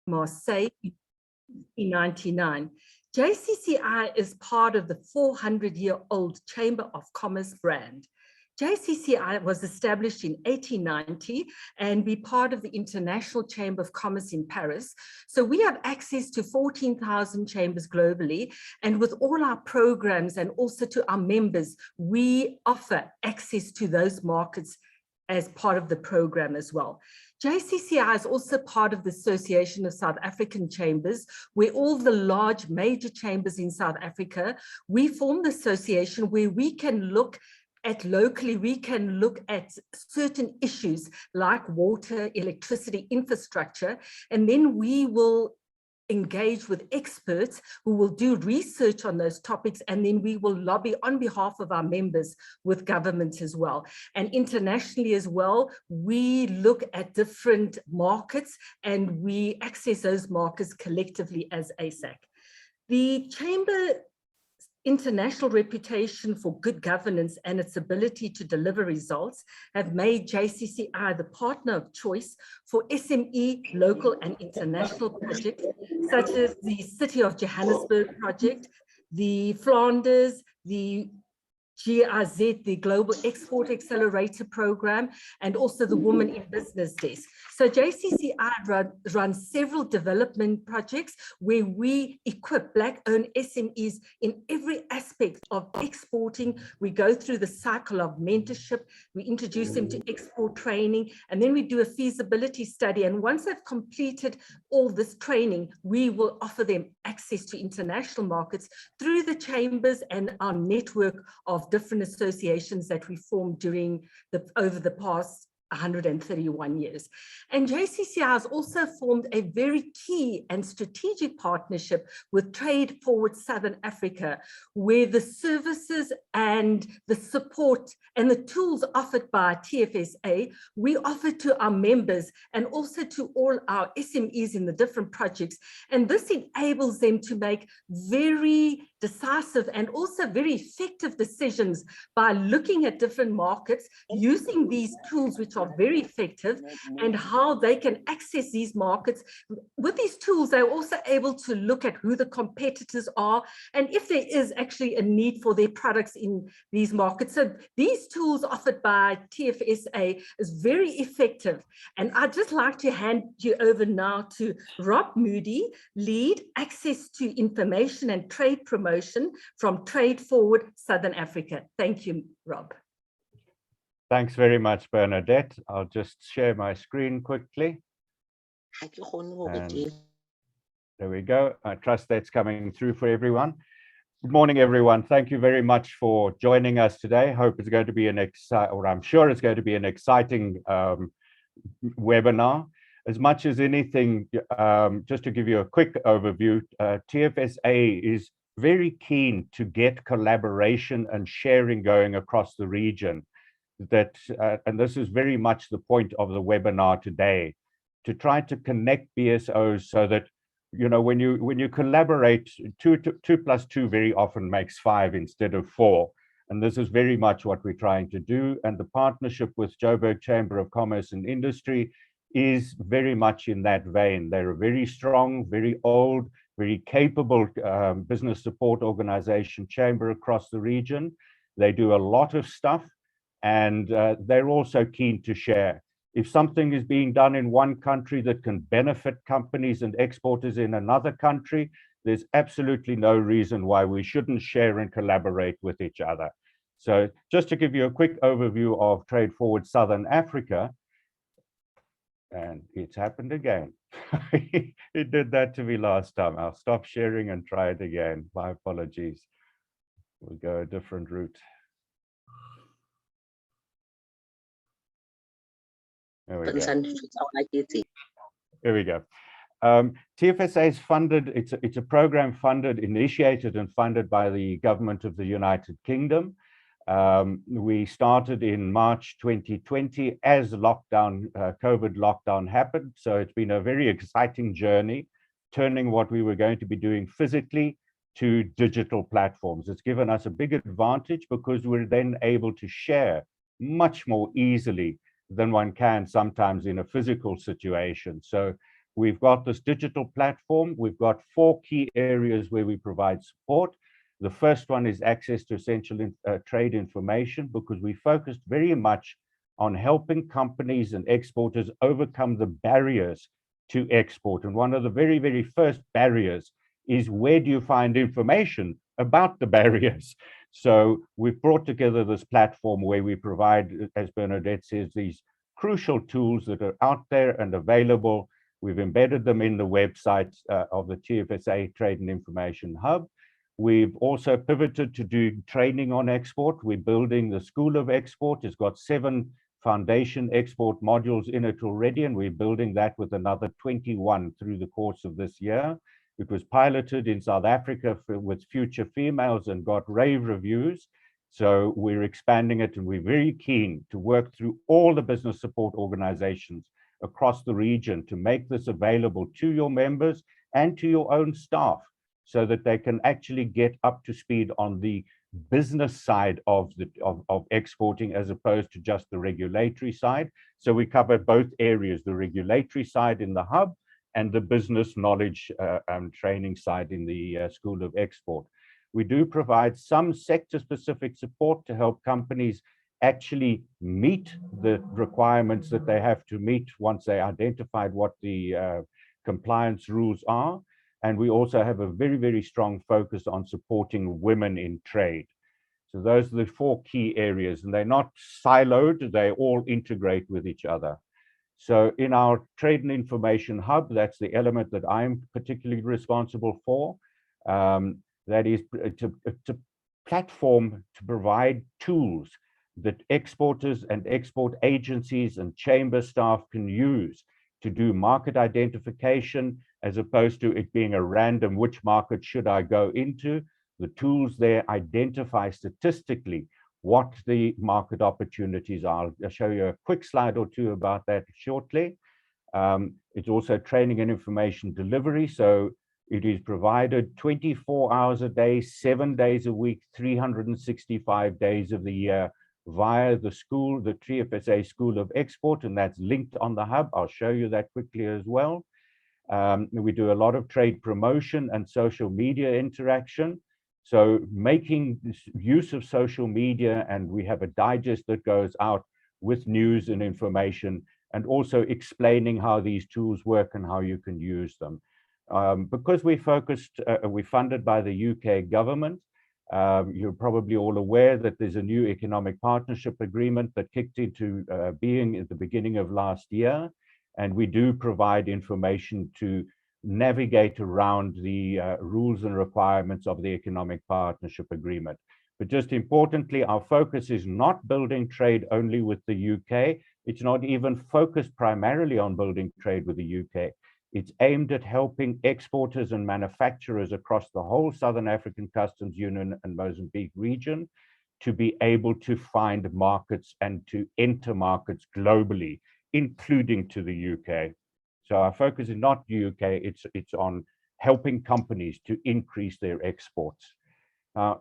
Marseille in 1999. JCCI is part of the 400-year-old Chamber of Commerce brand. JCCI was established in 1890 and be part of the International Chamber of Commerce in Paris. So we have access to 14,000 chambers globally. And with all our programs and also to our members, we offer access to those markets as part of the program as well. JCCI is also part of the Association of South African Chambers, where all the large major chambers in South Africa, we form the association where we can look at locally, we can look at certain issues like water, electricity, infrastructure, and then we will engage with experts who will do research on those topics, and then we will lobby on behalf of our members with government as well. And internationally as well, we look at different markets and we access those markets collectively as ASAC. The Chamber international reputation for good governance and its ability to deliver results have made JCCI the partner of choice for SME, local and international projects, such as the City of Johannesburg project, the Flanders, the GIZ, the Global Export Accelerator Program, and also the Women in Business Desk. So JCCI runs several development projects where we equip Black-owned SMEs in every aspect of exporting. We go through the cycle of mentorship, we introduce them to export training, and then we do a feasibility study. And once they've completed all this training, we will offer them access to international markets through the chambers and our network of different associations that we formed over the past 131 years. And JCCI has also formed a very key and strategic partnership with Trade Forward Southern Africa, where the services and the support and the tools offered by TFSA, we offer to our members and also to all our SMEs in the different projects. And this enables them to make very decisive and also very effective decisions by looking at different markets, using these tools which are very effective, and how they can access these markets. With these tools, they're also able to look at who the competitors are and if there is actually a need for their products in these markets. So these tools offered by TFSA is very effective. And I'd just like to hand you over now to Rob Moody, Lead Access to Information and Trade Promotion from Trade Forward Southern Africa. Thank you, Rob. Thanks very much, Bernadette. I'll just share my screen quickly. And there we go. I trust that's coming through for everyone. Good morning, everyone. Thank you very much for joining us today. Hope it's going to be I'm sure it's going to be an exciting webinar. As much as anything, just to give you a quick overview, TFSA is very keen to get collaboration and sharing going across the region. And this is very much the point of the webinar today, to try to connect BSOs so that, you know, when you collaborate, two plus two very often makes 5 instead of 4. And this is very much what we're trying to do. And the partnership with Joburg Chamber of Commerce and Industry is very much in that vein. They're a very strong, very old, very capable business support organization chamber across the region. They do a lot of stuff, and they're also keen to share. If something is being done in one country that can benefit companies and exporters in another country, there's absolutely no reason why we shouldn't share and collaborate with each other. So just to give you a quick overview of Trade Forward Southern Africa, and it's happened again. It did that to me last time. I'll stop sharing and try it again. My apologies. We'll go a different route. There we go. Here we go. TFSA is funded, it's a program funded, initiated and funded by the government of the United Kingdom. We started in March 2020 as COVID lockdown happened. So it's been a very exciting journey, turning what we were going to be doing physically to digital platforms. It's given us a big advantage because we're then able to share much more easily than one can sometimes in a physical situation. So We've got this digital platform. We've got 4 key areas where we provide support. The first one is access to essential trade information, because we focused very much on helping companies and exporters overcome the barriers to export. And one of the very, very first barriers is, where do you find information about the barriers? So we've brought together this platform where we provide, as Bernadette says, these crucial tools that are out there and available. We've embedded them in the website of the TFSA Trade and Information Hub. We've also pivoted to do training on export. We're building the School of Export. It's got 7 foundation export modules in it already, and we're building that with another 21 through the course of this year. It was piloted in South Africa with future females and got rave reviews. So we're expanding it, and we're very keen to work through all the business support organizations across the region to make this available to your members and to your own staff, so that they can actually get up to speed on the business side of exporting, as opposed to just the regulatory side. So we cover both areas, the regulatory side in the hub and the business knowledge training side in the School of Export. We do provide some sector-specific support to help companies actually meet the requirements that they have to meet once they identified what the compliance rules are. And we also have a very, very strong focus on supporting women in trade. So those are the 4 key areas, and they're not siloed, they all integrate with each other. So in our Trade and Information Hub, that's the element that I'm particularly responsible for. That is, it's a platform to provide tools that exporters and export agencies and chamber staff can use to do market identification, as opposed to it being a random, which market should I go into? The tools there identify statistically what the market opportunities are. I'll show you a quick slide or 2 about that shortly. It's also training and information delivery. So it is provided 24 hours a day, 7 days a week, 365 days of the year, via the school, the TFSA School of Export, and that's linked on the hub. I'll show you that quickly as well. We do a lot of trade promotion and social media interaction. So making use of social media, and we have a digest that goes out with news and information, and also explaining how these tools work and how you can use them. Because we're funded by the UK government, you're probably all aware that there's a new economic partnership agreement that kicked into being at the beginning of last year. And we do provide information to navigate around the rules and requirements of the economic partnership agreement. But just importantly, our focus is not building trade only with the UK. It's not even focused primarily on building trade with the UK. It's aimed at helping exporters and manufacturers across the whole Southern African Customs Union and Mozambique region to be able to find markets and to enter markets globally, including to the UK. So our focus is not the UK, it's on helping companies to increase their exports.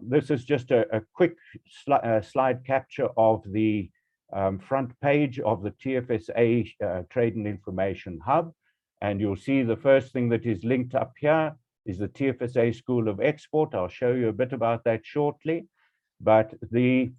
This is just a quick slide capture of the front page of the TFSA Trade and Information Hub. And you'll see the first thing that is linked up here is the TFSA School of Export. I'll show you a bit about that shortly. But the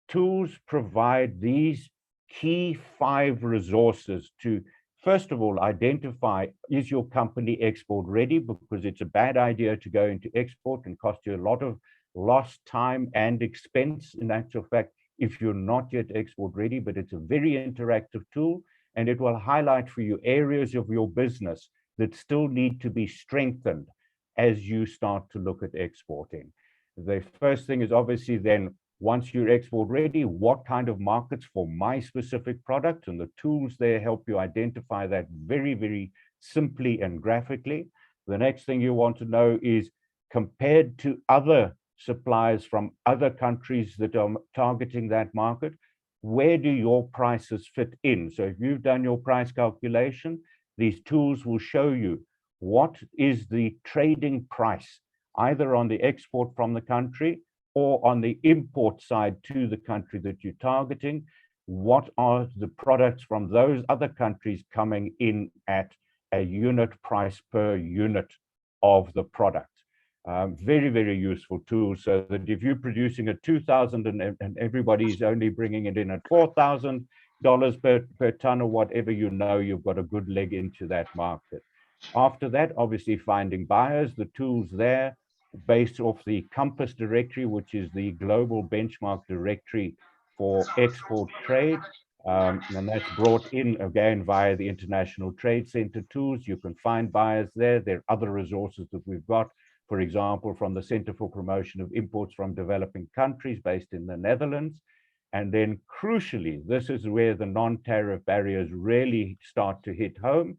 tools provide these key 5 resources to, first of all, identify, is your company export ready? Because it's a bad idea to go into export and cost you a lot of lost time and expense, in actual fact, if you're not yet export ready. But it's a very interactive tool, and it will highlight for you areas of your business that still need to be strengthened as you start to look at exporting. The first thing is obviously then, once you're export ready, what kind of markets for my specific product? And the tools there help you identify that very, very simply and graphically. The next thing you want to know is, compared to other suppliers from other countries that are targeting that market, where do your prices fit in? So if you've done your price calculation, these tools will show you what is the trading price, either on the export from the country or on the import side to the country that you're targeting. What are the products from those other countries coming in at a unit price per unit of the product. Very, very useful tool, so that if you're producing at 2,000 and everybody's only bringing it in at $4,000 per ton or whatever, you know you've got a good leg into that market. After that, obviously finding buyers, the tools there based off the Compass directory, which is the global benchmark directory for export trade. And that's brought in again via the International Trade Center tools. You can find buyers there. There are other resources that we've got, for example, from the Center for Promotion of Imports from Developing Countries based in the Netherlands. And then crucially, this is where the non-tariff barriers really start to hit home.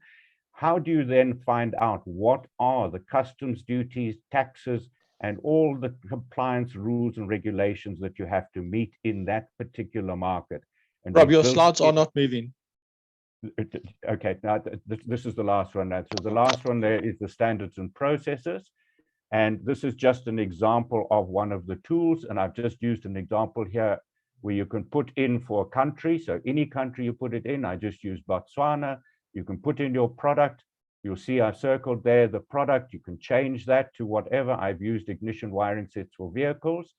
How do you then find out what are the customs duties, taxes, and all the compliance rules and regulations that you have to meet in that particular market? And Rob, your slides are not moving. Okay, now this is the last one. So the last one there is the standards and processes. And this is just an example of one of the tools. And I've just used an example here where you can put in for a country. So any country you put it in, I just use Botswana. You can put in your product. You'll see I've circled there the product. You can change that to whatever. I've used ignition wiring sets for vehicles.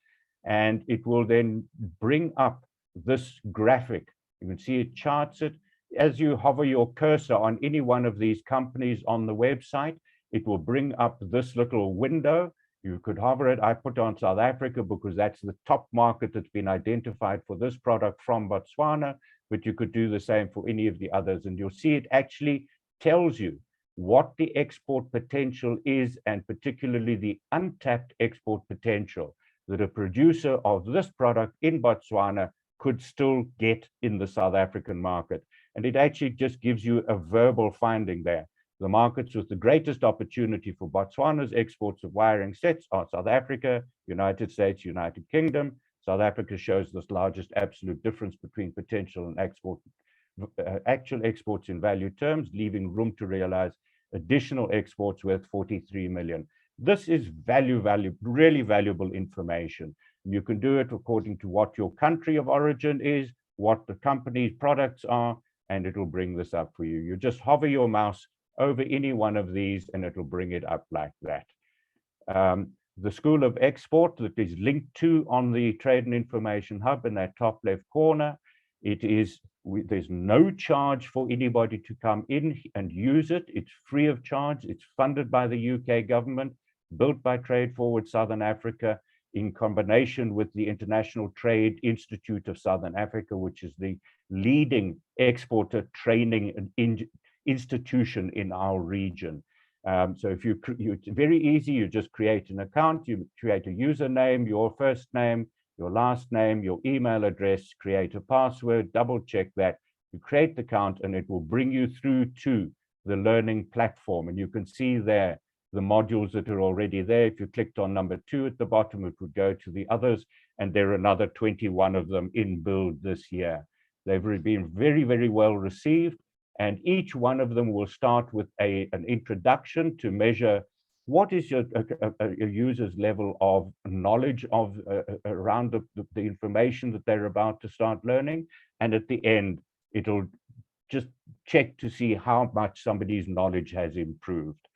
And it will then bring up this graphic. You can see it charts it. As you hover your cursor on any one of these companies on the website, it will bring up this little window. You could hover it. I put on South Africa because that's the top market that's been identified for this product from Botswana, but you could do the same for any of the others. And you'll see it actually tells you what the export potential is, and particularly the untapped export potential that a producer of this product in Botswana could still get in the South African market. And it actually just gives you a verbal finding there. The markets with the greatest opportunity for Botswana's exports of wiring sets are South Africa, United States, United Kingdom. South Africa shows this largest absolute difference between potential and export, actual exports in value terms, leaving room to realize additional exports worth 43 million. This is really valuable information. You can do it according to what your country of origin is, what the company's products are, and it will bring this up for you. You just hover your mouse over any one of these and it'll bring it up like that. The School of Export that is linked to on the Trade and Information Hub in that top left corner, there's no charge for anybody to come in and use it. It's free of charge. It's funded by the UK government, built by Trade Forward Southern Africa in combination with the International Trade Institute of Southern Africa, which is the leading exporter training institution in our region. So if it's very easy, you just create an account, you create a username, your first name, your last name, your email address, create a password, double check that, you create the account, and it will bring you through to the learning platform. And you can see there the modules that are already there. If you clicked on number 2 at the bottom, it would go to the others, and there are another 21 of them in build this year. They've been very, very well received. And each one of them will start with an introduction to measure what is your user's level of knowledge of around the information that they're about to start learning. And at the end, it'll just check to see how much somebody's knowledge has improved.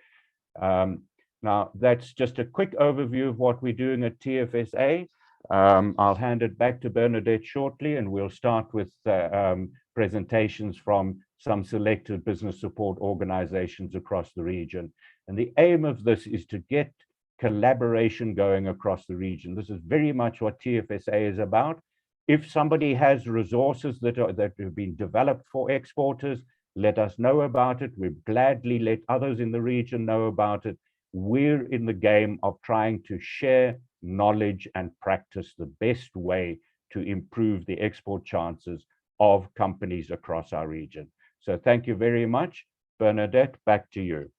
Now, that's just a quick overview of what we're doing at TFSA. I'll hand it back to Bernadette shortly, and we'll start with presentations from some selected business support organizations across the region. And the aim of this is to get collaboration going across the region. This is very much what TFSA is about. If somebody has resources that have been developed for exporters, let us know about it. We'll gladly let others in the region know about it. We're in the game of trying to share knowledge and practice the best way to improve the export chances of companies across our region. So thank you very much. Bernadette, back to you.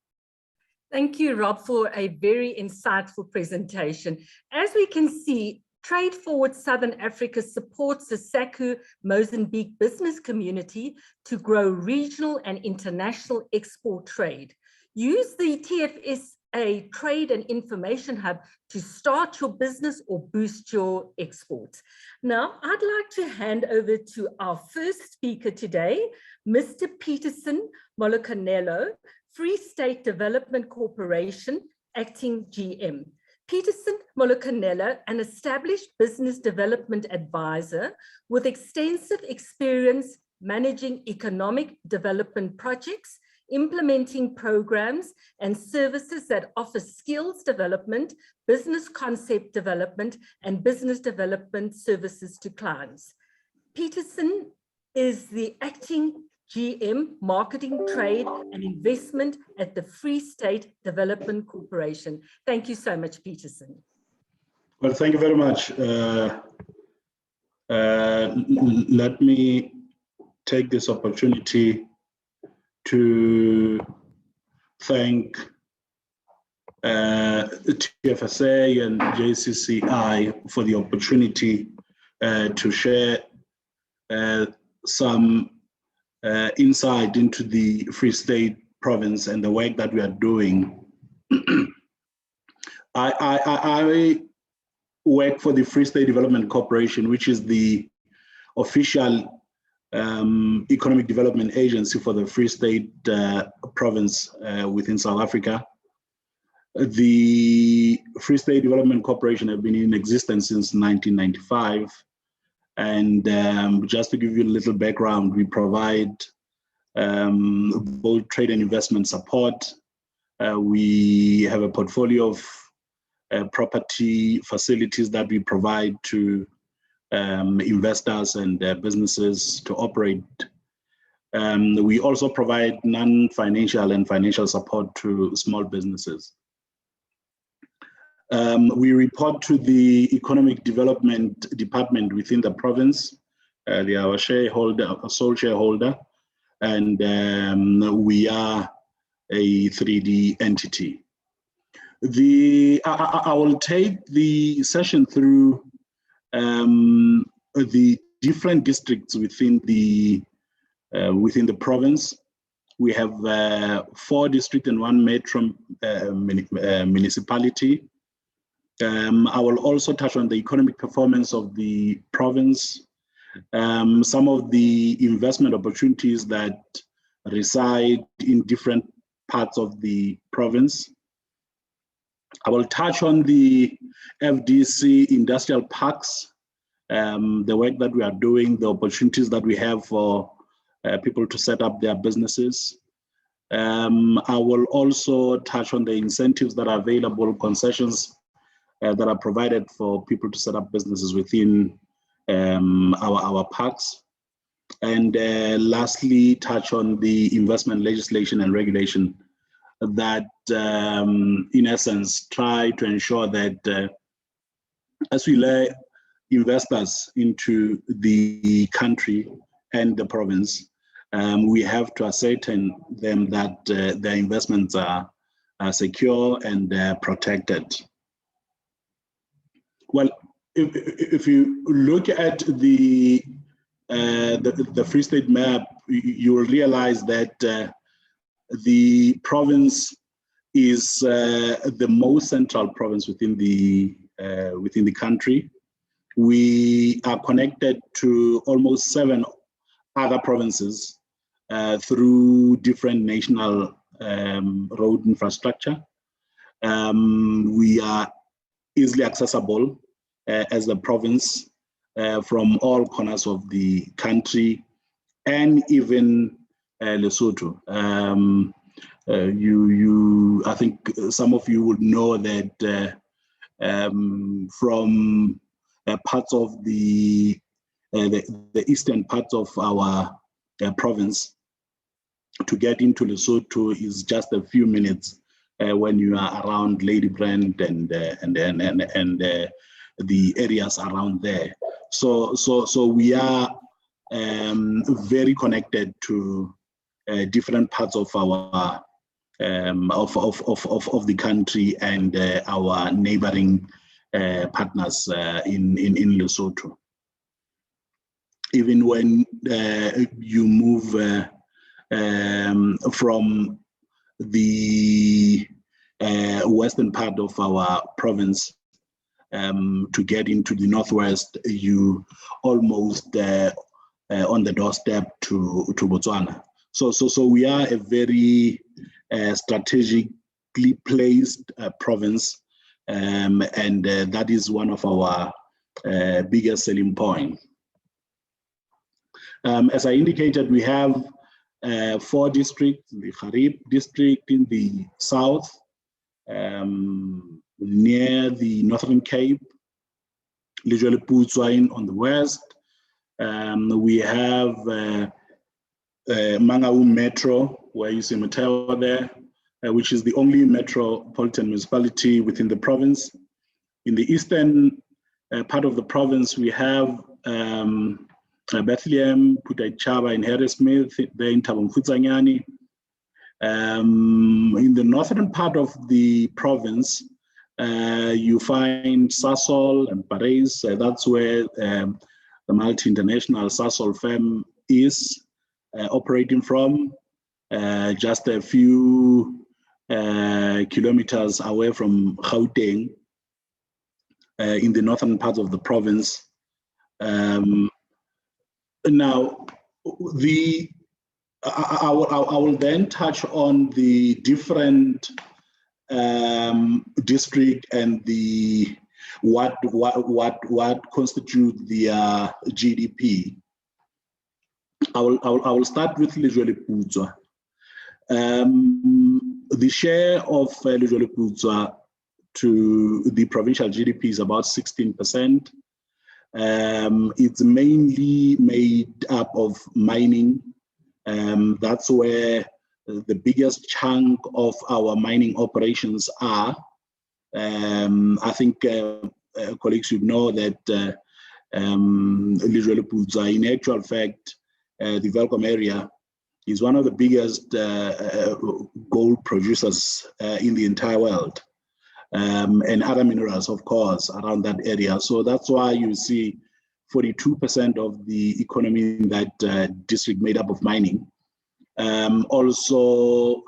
Thank you, Rob, for a very insightful presentation. As we can see, Trade Forward Southern Africa supports the SACU+Mozambique business community to grow regional and international export trade. Use the TFSA Trade and Information Hub to start your business or boost your exports. Now, I'd like to hand over to our first speaker today, Mr. Peterson Molokanelo Free State Development Corporation, acting GM. Peterson Molokanela, an established business development advisor with extensive experience managing economic development projects, implementing programs and services that offer skills development, business concept development, and business development services to clients. Peterson is the acting GM, Marketing, Trade, and Investment at the Free State Development Corporation. Thank you so much, Peterson. Well, thank you very much. Let me take this opportunity to thank TFSA and JCCI for the opportunity to share some insight into the Free State province and the work that we are doing. I work for the Free State Development Corporation, which is the official economic development agency for the Free State province within South Africa. The Free State Development Corporation have been in existence since 1995. And just to give you a little background, we provide both trade and investment support. We have a portfolio of property facilities that we provide to investors and businesses to operate. We also provide non-financial and financial support to small businesses. We report to the Economic Development Department within the province. They are our shareholder, our sole shareholder, and we are a 3D entity. I will take the session through the different districts within the province. We have 4 districts and 1 metro municipality. I will also touch on the economic performance of the province, some of the investment opportunities that reside in different parts of the province. I will touch on the FDC industrial parks, the work that we are doing, the opportunities that we have for people to set up their businesses. I will also touch on the incentives that are available, concessions that are provided for people to set up businesses within our parks. And lastly, touch on the investment legislation and regulation that, in essence, try to ensure that as we lure investors into the country and the province, we have to ascertain them that their investments are secure and protected. Well, if you look at the Free State map, you will realize that the province is the most central province within the country. We are connected to almost 7 other provinces through different national road infrastructure. We are easily accessible as a province from all corners of the country and even Lesotho. I think some of you would know that from parts of the eastern parts of our province, to get into Lesotho is just a few minutes when you are around Ladybrand and the areas around there. So we are very connected to different parts of our of the country and our neighboring partners in Lesotho. Even when you move from the western part of our province to get into the northwest, you almost on the doorstep to Botswana. So we are a very strategically placed province, and that is one of our biggest selling points. As I indicated, we have 4 districts: the Harib district in the south, near the Northern Cape, Bilateral on the west. We have Mangaung Metro, where you see Mateo there, which is the only metropolitan municipality within the province. In the eastern part of the province, we have Bethlehem, Putaichaba, and Harrismith, there in Tabamfutsanyani. In the northern part of the province, you find Sasol and Paris. That's where the multi-international Sasol firm is operating from, just a few kilometers away from Gauteng, in the northern part of the province. Now, I will then touch on the different district and the what constitute the GDP. I will start with Lejweleputswa. The share of Lejweleputswa to the provincial GDP is about 16%. It's mainly made up of mining. That's where the biggest chunk of our mining operations are. I think colleagues should know that Lejweleputswa, in actual fact, the Welcome area is one of the biggest gold producers in the entire world, and other minerals, of course, around that area. So that's why you see 42% of the economy in that district made up of mining. Also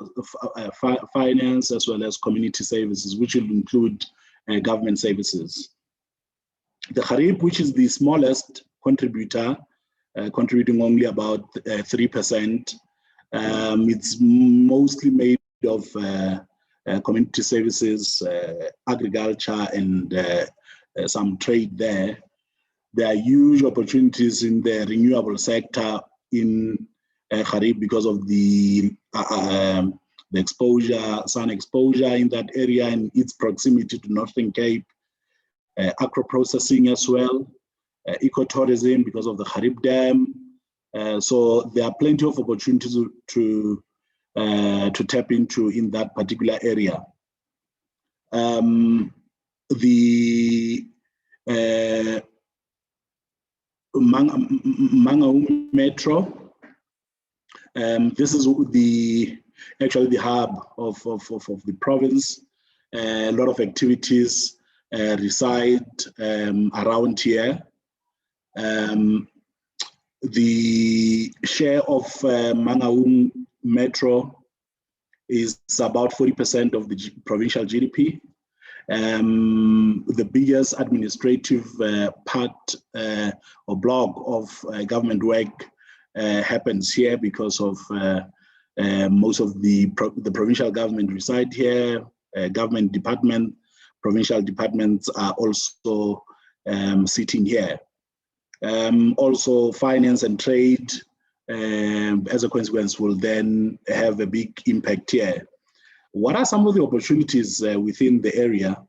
finance, as well as community services, which will include government services. The Harib, which is the smallest contributor, contributing only about 3%. It's mostly made of community services, agriculture, and some trade there. There are huge opportunities in the renewable sector in Harib because of the exposure, sun exposure in that area and its proximity to Northern Cape, agro-processing as well, ecotourism because of the Harib Dam. So there are plenty of opportunities to tap into in that particular area. The Mangaung Metro, this is actually the hub of the province. A lot of activities reside around here. The share of Mangaung Metro is about 40% of the provincial GDP. The biggest administrative part or block of government work happens here because of most of the provincial government reside here. Government department, provincial departments are also sitting here. Also, finance and trade, as a consequence, will then have a big impact here. What are some of the opportunities within the area?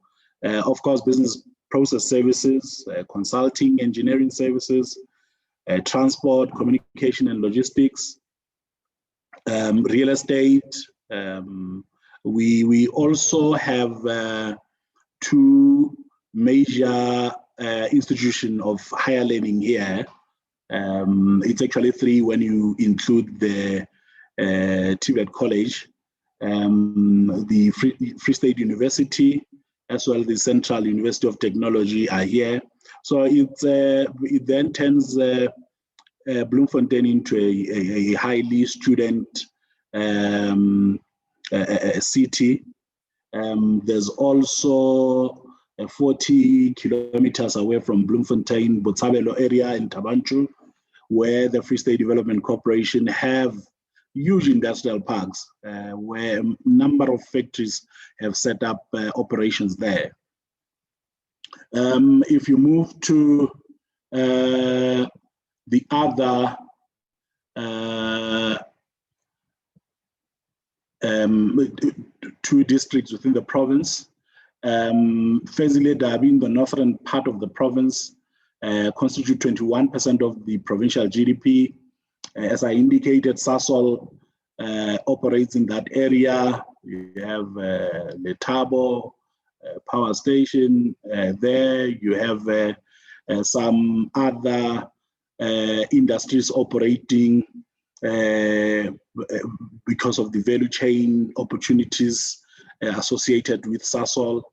Of course, business process services, consulting, engineering services, transport, communication and logistics, real estate. We also have 2 major institutions of higher learning here. It's actually 3 when you include the TVET College, the Free State University, as well as the Central University of Technology are here. So it then turns Bloemfontein into a highly student city. There's also 40 kilometers away from Bloemfontein, Botshabelo area in Tabanchu, where the Free State Development Corporation have huge industrial parks where a number of factories have set up operations there. If you move to the other two districts within the province, Fezile Dabi in the northern part of the province constitute 21% of the provincial GDP. As I indicated, Sasol operates in that area. You have Letabo power station there. You have some other industries operating because of the value chain opportunities associated with Sasol.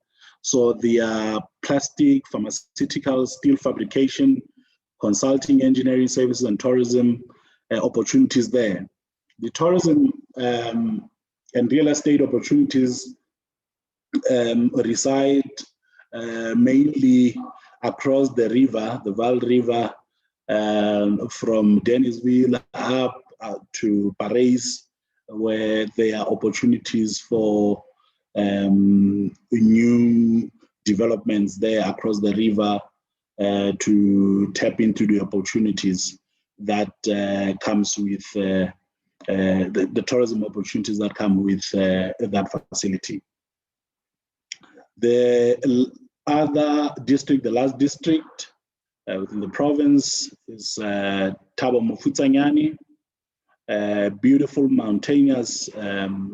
So the plastic, pharmaceutical, steel fabrication, consulting, engineering services, and tourism opportunities there. The tourism and real estate opportunities reside mainly across the river, the Val River, from Dennisville up to Paris, where there are opportunities for new developments there across the river to tap into the opportunities that comes with the tourism opportunities that come with that facility. The other district, the last district within the province is Thaba Mofutsanyane, a beautiful mountainous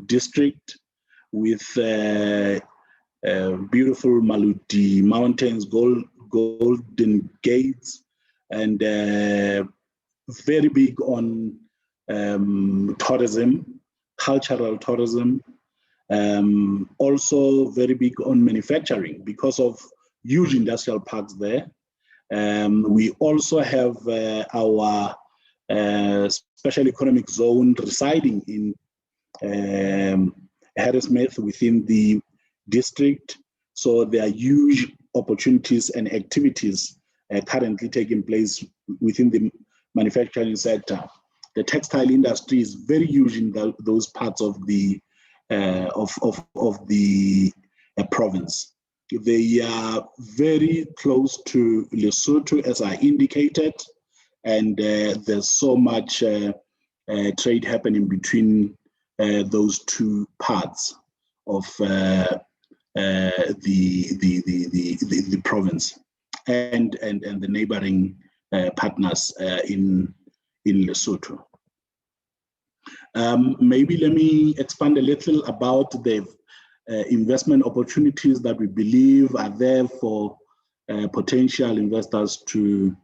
district with beautiful Maluti Mountains, Golden Gates, and very big on tourism, cultural tourism, also very big on manufacturing because of huge industrial parks there. We also have our special economic zone residing in Harrismith within the district. So there are huge opportunities and activities currently taking place within the manufacturing sector. The textile industry is very huge in those parts of the province. They are very close to Lesotho, as I indicated, and there's so much trade happening between those two parts of the province and the neighboring partners in Lesotho. Maybe let me expand a little about the investment opportunities that we believe are there for potential investors to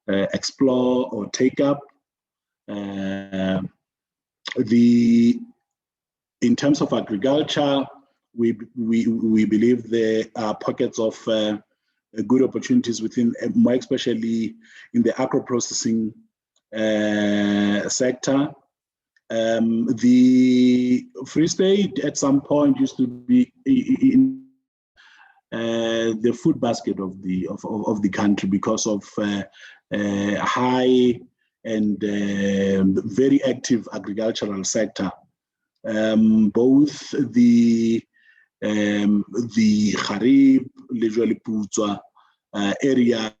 explore or take up. In terms of agriculture, we believe there are pockets of good opportunities within, more especially in the agro-processing sector. The Free State at some point used to be in the food basket of the country because of high and very active agricultural sector. Both the Kharib, Lejwele Putswa area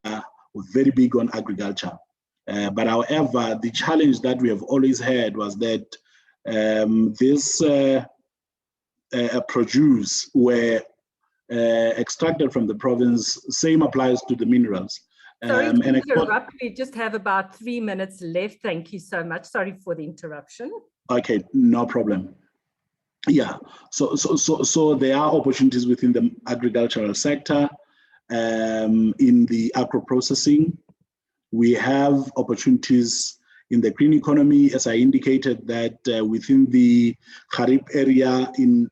were very big on agriculture. But however, the challenge that we have always had was that this produce were extracted from the province. Same applies to the minerals. Sorry to interrupt. We just have about 3 minutes left. Thank you so much. Sorry for the interruption. Okay, no problem. Yeah, so there are opportunities within the agricultural sector, in the agro-processing. We have opportunities in the green economy, as I indicated, that within the Kharib area, in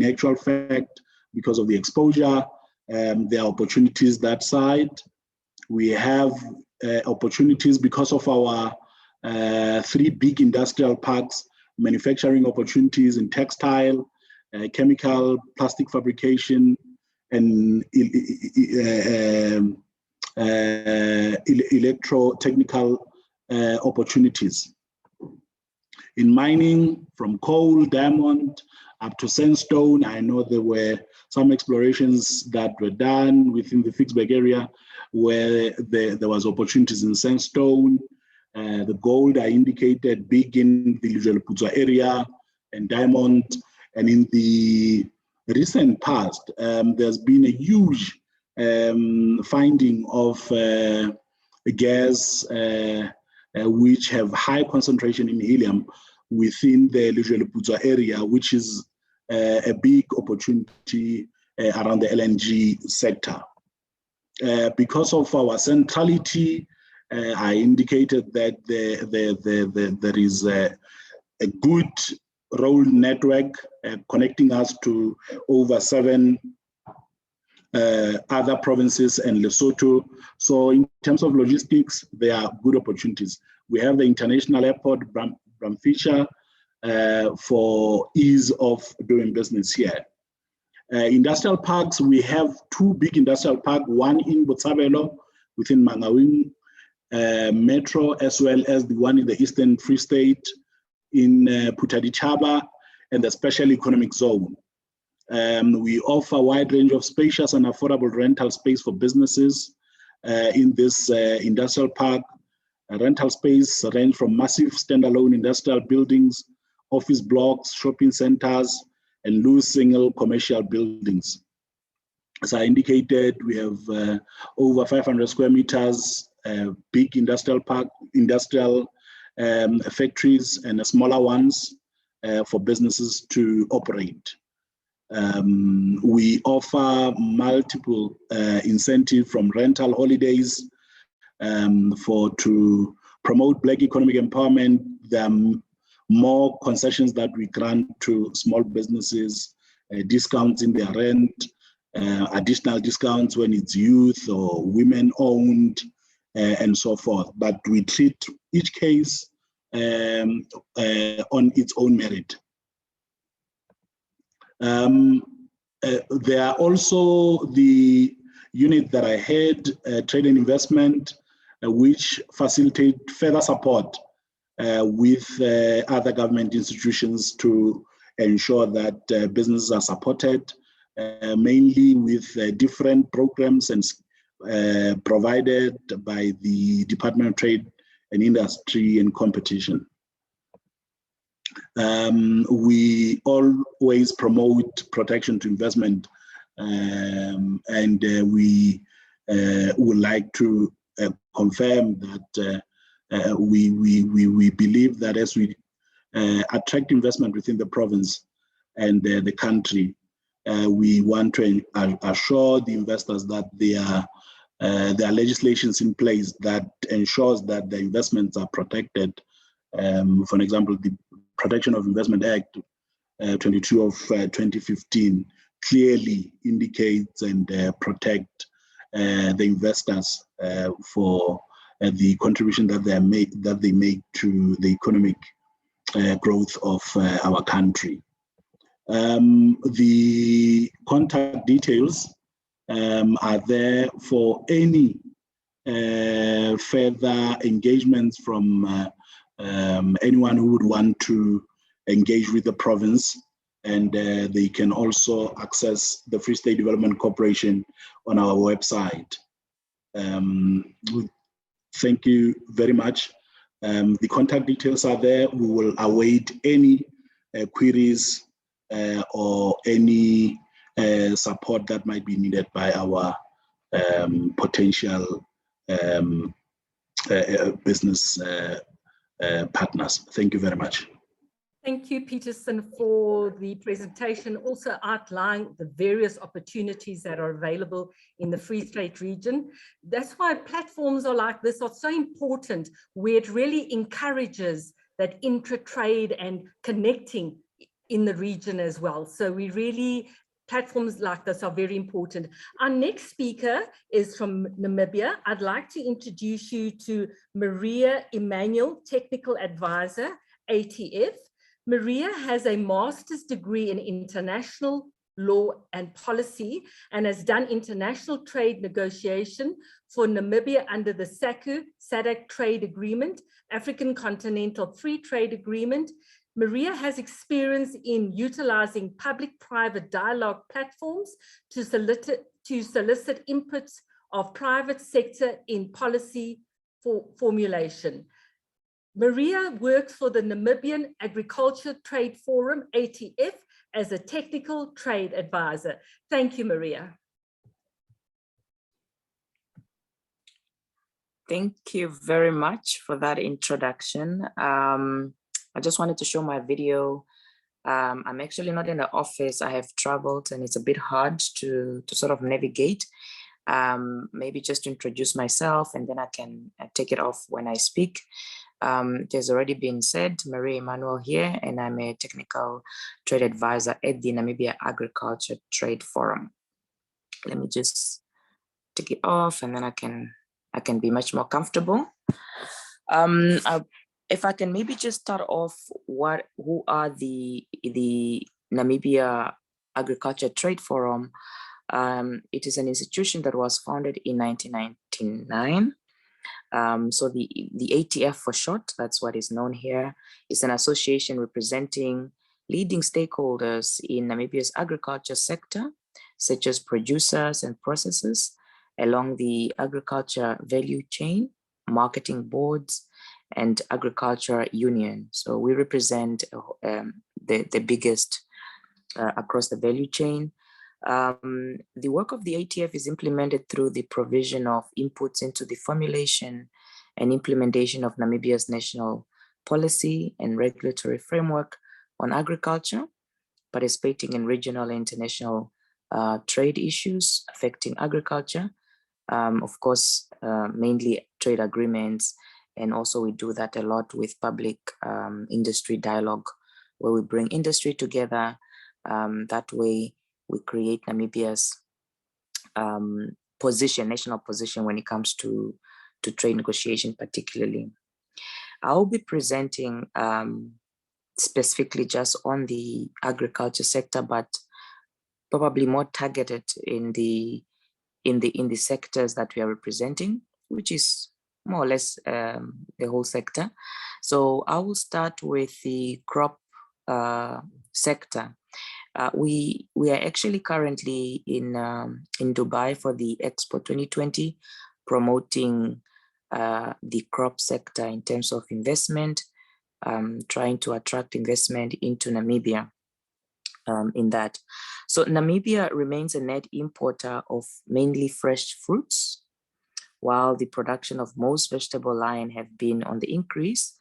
actual fact, because of the exposure, there are opportunities that side. We have opportunities because of our 3 big industrial parks, manufacturing opportunities in textile, chemical, plastic fabrication, and electro-technical opportunities. In mining, from coal, diamond, up to sandstone, I know there were some explorations that were done within the Ficksburg area where there was opportunities in sandstone. The gold I indicated big in the Bilateral area and diamond. And in the recent past, there's been a huge finding of gas which have high concentration in helium within the Bilateral area, which is a big opportunity around the LNG sector. Because of our centrality, I indicated that there is a good road network connecting us to over 7 other provinces and Lesotho. So in terms of logistics, there are good opportunities. We have the international airport, Bramfisher, for ease of doing business here. Industrial parks, we have 2 big industrial parks, one in Botshabelo within Mangaung Metro, as well as the one in the Eastern Free State in Putadichaba and the Special Economic Zone. We offer a wide range of spacious and affordable rental space for businesses in this industrial park. Rental space range from massive standalone industrial buildings, office blocks, shopping centers, and loose single commercial buildings. As I indicated, we have over 500 square meters, big industrial park, industrial factories, and smaller ones for businesses to operate. We offer multiple incentives from rental holidays to promote Black economic empowerment. There are more concessions that we grant to small businesses, discounts in their rent, additional discounts when it's youth or women-owned, and so forth. But we treat each case on its own merit. There are also the unit that I had, trade and investment, which facilitate further support with other government institutions to ensure that businesses are supported, mainly with different programs and provided by the Department of Trade and Industry and Competition. We always promote protection to investment, and we would like to confirm that we believe that as we attract investment within the province and the country, we want to assure the investors that there are legislations in place that ensures that the investments are protected. For example, the Protection of Investment Act 22 of 2015 clearly indicates and protect the investors for the contribution that they make to the economic growth of our country. The contact details are there for any further engagements from anyone who would want to engage with the province, and they can also access the Free State Development Corporation on our website. Thank you very much. The contact details are there. We will await any queries or any support that might be needed by our potential business partners. Thank you very much. Thank you, Peterson, for the presentation, also outlining the various opportunities that are available in the Free State region. That's why platforms are like this are so important, where it really encourages that intra-trade and connecting in the region as well. So platforms like this are very important. Our next speaker is from Namibia. I'd like to introduce you to Maria Emmanuel, Technical Advisor, ATF. Maria has a master's degree in international law and policy, and has done international trade negotiation for Namibia under the SACU+ Trade Agreement, African Continental Free Trade Agreement. Maria has experience in utilizing public-private dialogue platforms to solicit inputs of private sector in policy formulation. Maria works for the Namibian Agriculture Trade Forum, ATF, as a technical trade advisor. Thank you, Maria. Thank you very much for that introduction. I just wanted to show my video. I'm actually not in the office. I have traveled and it's a bit hard to sort of navigate. Maybe just to introduce myself and then I can take it off when I speak. It has already been said, Maria Emmanuel here, and I'm a technical trade advisor at the Namibia Agriculture Trade Forum. Let me just take it off and then I can be much more comfortable. If I can maybe just start off, who are the Namibia Agriculture Trade Forum? It is an institution that was founded in 1999. So the ATF for short, that's what is known here, is an association representing leading stakeholders in Namibia's agriculture sector, such as producers and processors along the agriculture value chain, marketing boards, and agriculture union. So we represent the biggest across the value chain. The work of the ATF is implemented through the provision of inputs into the formulation and implementation of Namibia's national policy and regulatory framework on agriculture, participating in regional and international trade issues affecting agriculture, of course, mainly trade agreements. And also we do that a lot with public industry dialogue, where we bring industry together. That way, we create Namibia's national position when it comes to trade negotiation particularly. I'll be presenting specifically just on the agriculture sector, but probably more targeted in the sectors that we are representing, which is more or less the whole sector. So I will start with the crop sector. We are actually currently in Dubai for the Expo 2020, promoting the crop sector in terms of investment, trying to attract investment into Namibia in that. So Namibia remains a net importer of mainly fresh fruits, while the production of most vegetable line have been on the increase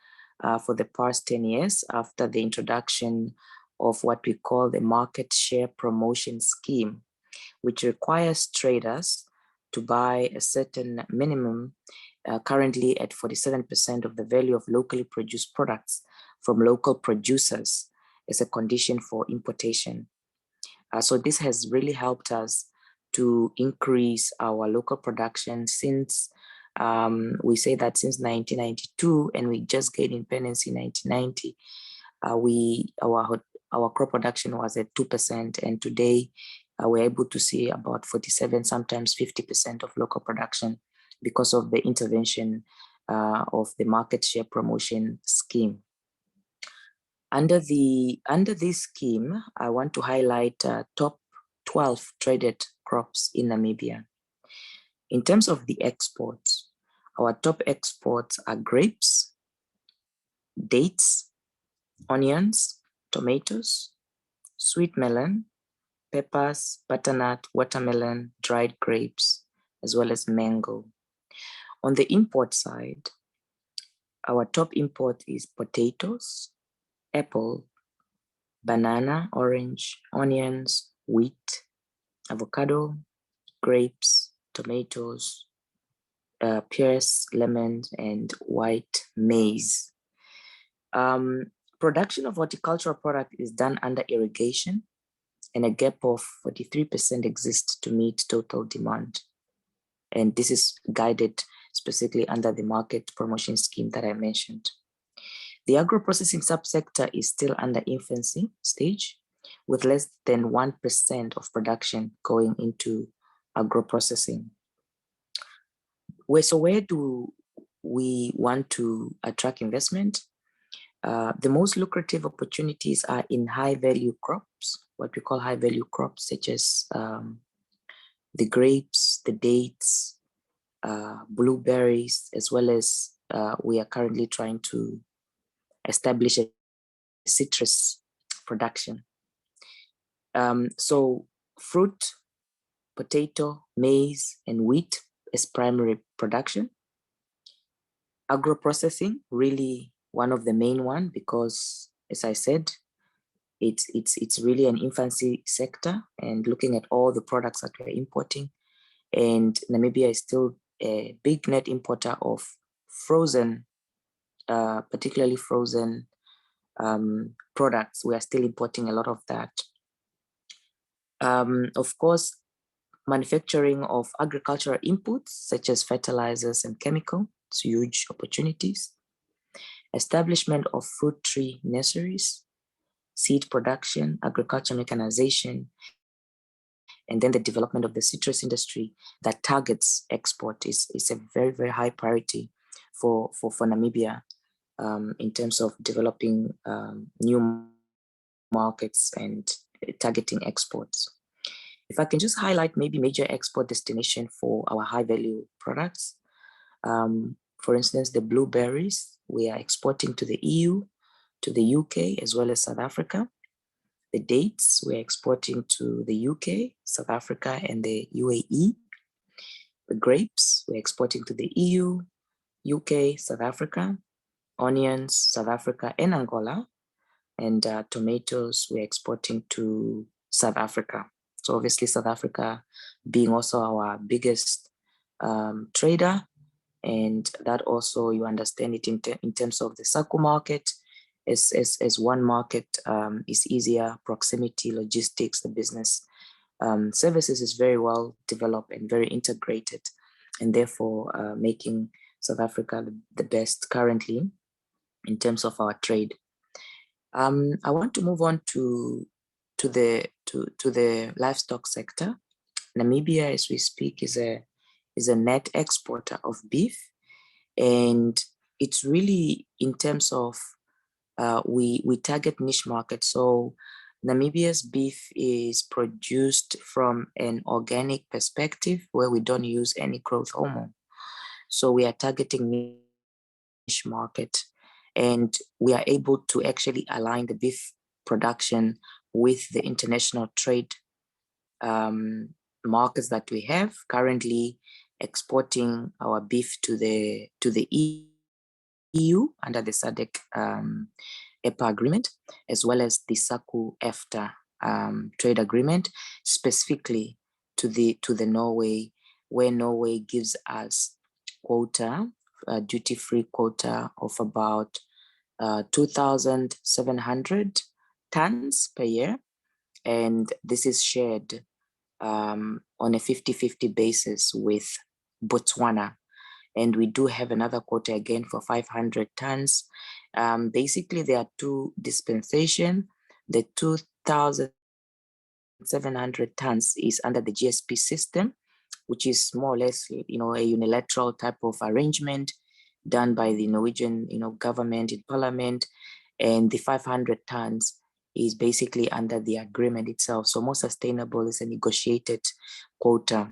for the past 10 years after the introduction of what we call the market share promotion scheme, which requires traders to buy a certain minimum, currently at 47% of the value of locally produced products from local producers as a condition for importation. So this has really helped us to increase our local production since we say that since 1992, and we just gained independence in 1990. Our crop production was at 2%, and today we're able to see about 47, sometimes 50% of local production because of the intervention of the market share promotion scheme. Under this scheme, I want to highlight top 12 traded crops in Namibia. In terms of the exports, our top exports are grapes, dates, onions, tomatoes, sweet melon, peppers, butternut, watermelon, dried grapes, as well as mango. On the import side, our top import is potatoes, apple, banana, orange, onions, wheat, avocado, grapes, tomatoes, pears, lemons, and white maize. Production of horticultural product is done under irrigation, and a gap of 43% exists to meet total demand. And this is guided specifically under the market promotion scheme that I mentioned. The agro-processing subsector is still under infancy stage, with less than 1% of production going into agro-processing. So where do we want to attract investment? The most lucrative opportunities are in high-value crops, what we call high-value crops, such as the grapes, the dates, blueberries, as well as we are currently trying to establish a citrus production. So fruit, potato, maize, and wheat is primary production. Agro-processing, really one of the main one, because as I said, it's really an infancy sector, and looking at all the products that we're importing, and Namibia is still a big net importer of frozen, particularly frozen products. We are still importing a lot of that. Of course, manufacturing of agricultural inputs such as fertilizers and chemicals, huge opportunities. Establishment of fruit tree nurseries, seed production, agriculture mechanization, and then the development of the citrus industry that targets export is a very, very high priority for Namibia in terms of developing new markets and targeting exports. If I can just highlight maybe major export destination for our high value products. For instance, the blueberries, we are exporting to the EU, to the UK, as well as South Africa. The dates, we're exporting to the UK, South Africa, and the UAE. The grapes, we're exporting to the EU, UK, South Africa. Onions, South Africa and Angola. And tomatoes, we're exporting to South Africa. So obviously South Africa being also our biggest trader, and that also you understand it in terms of the SACU market. As one market is easier, proximity, logistics, the business services is very well developed and very integrated, and therefore making South Africa the best currently in terms of our trade. I want to move on to the livestock sector. Namibia, as we speak, is a net exporter of beef, and it's really in terms of we target niche markets. So Namibia's beef is produced from an organic perspective where we don't use any growth hormone. So we are targeting niche market, and we are able to actually align the beef production with the international trade markets that we have, currently exporting our beef to the EU under the SADC EPA agreement, as well as the SACU-EFTA trade agreement, specifically to the Norway, where Norway gives us quota, duty-free quota of about 2,700 tons per year, and this is shared on a 50-50 basis with Botswana. And we do have another quota again for 500 tons. Basically, there are two dispensations. The 2,700 tons is under the GSP system, which is more or less, a unilateral type of arrangement done by the Norwegian, government in parliament, and the 500 tons is basically under the agreement itself. So more sustainable is a negotiated quota.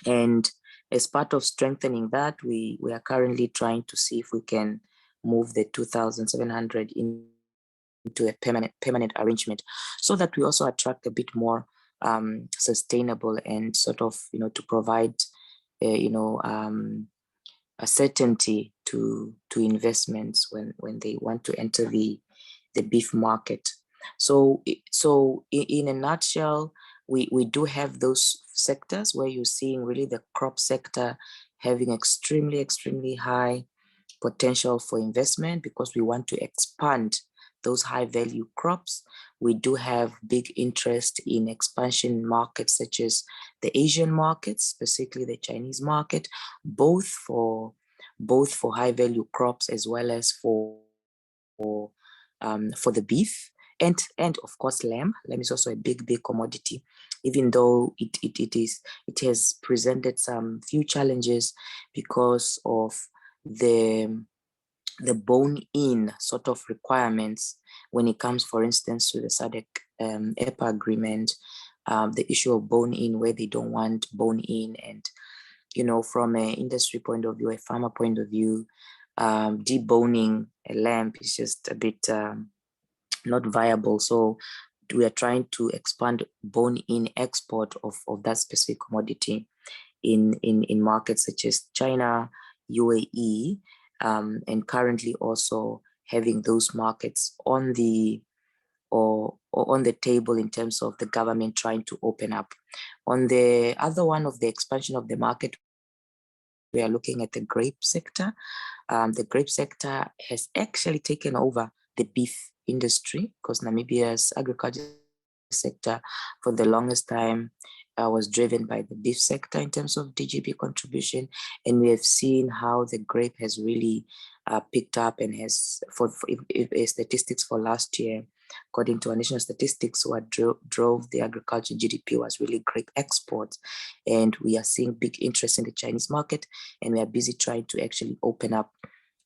And as part of strengthening that, we are currently trying to see if we can move the 2,700 into a permanent arrangement, so that we also attract a bit more sustainable and sort of, to provide, a certainty to investments when they want to enter the beef market. So in a nutshell, we do have those sectors where you're seeing really the crop sector having extremely high potential for investment, because we want to expand those high value crops. We do have big interest in expansion markets such as the Asian markets, specifically the Chinese market, both for high value crops as well as for the beef. and of course lamb. Lamb is also a big commodity, even though it has presented some few challenges because of the bone-in sort of requirements when it comes, for instance, to the SADC EPA agreement, the issue of bone-in, where they don't want bone-in, and from an industry point of view, a farmer point of view, deboning a lamb is just a bit not viable. So we are trying to expand bone-in export of that specific commodity in markets such as China, UAE, and currently also having those markets on the table in terms of the government trying to open up. On the other one of the expansion of the market, we are looking at the grape sector. The grape sector has actually taken over the beef industry, because Namibia's agriculture sector for the longest time was driven by the beef sector in terms of DGB contribution, and we have seen how the grape has really picked up, and has for statistics for last year, according to our national statistics, what drove the agriculture GDP was really grape exports. And we are seeing big interest in the Chinese market, and we are busy trying to actually open up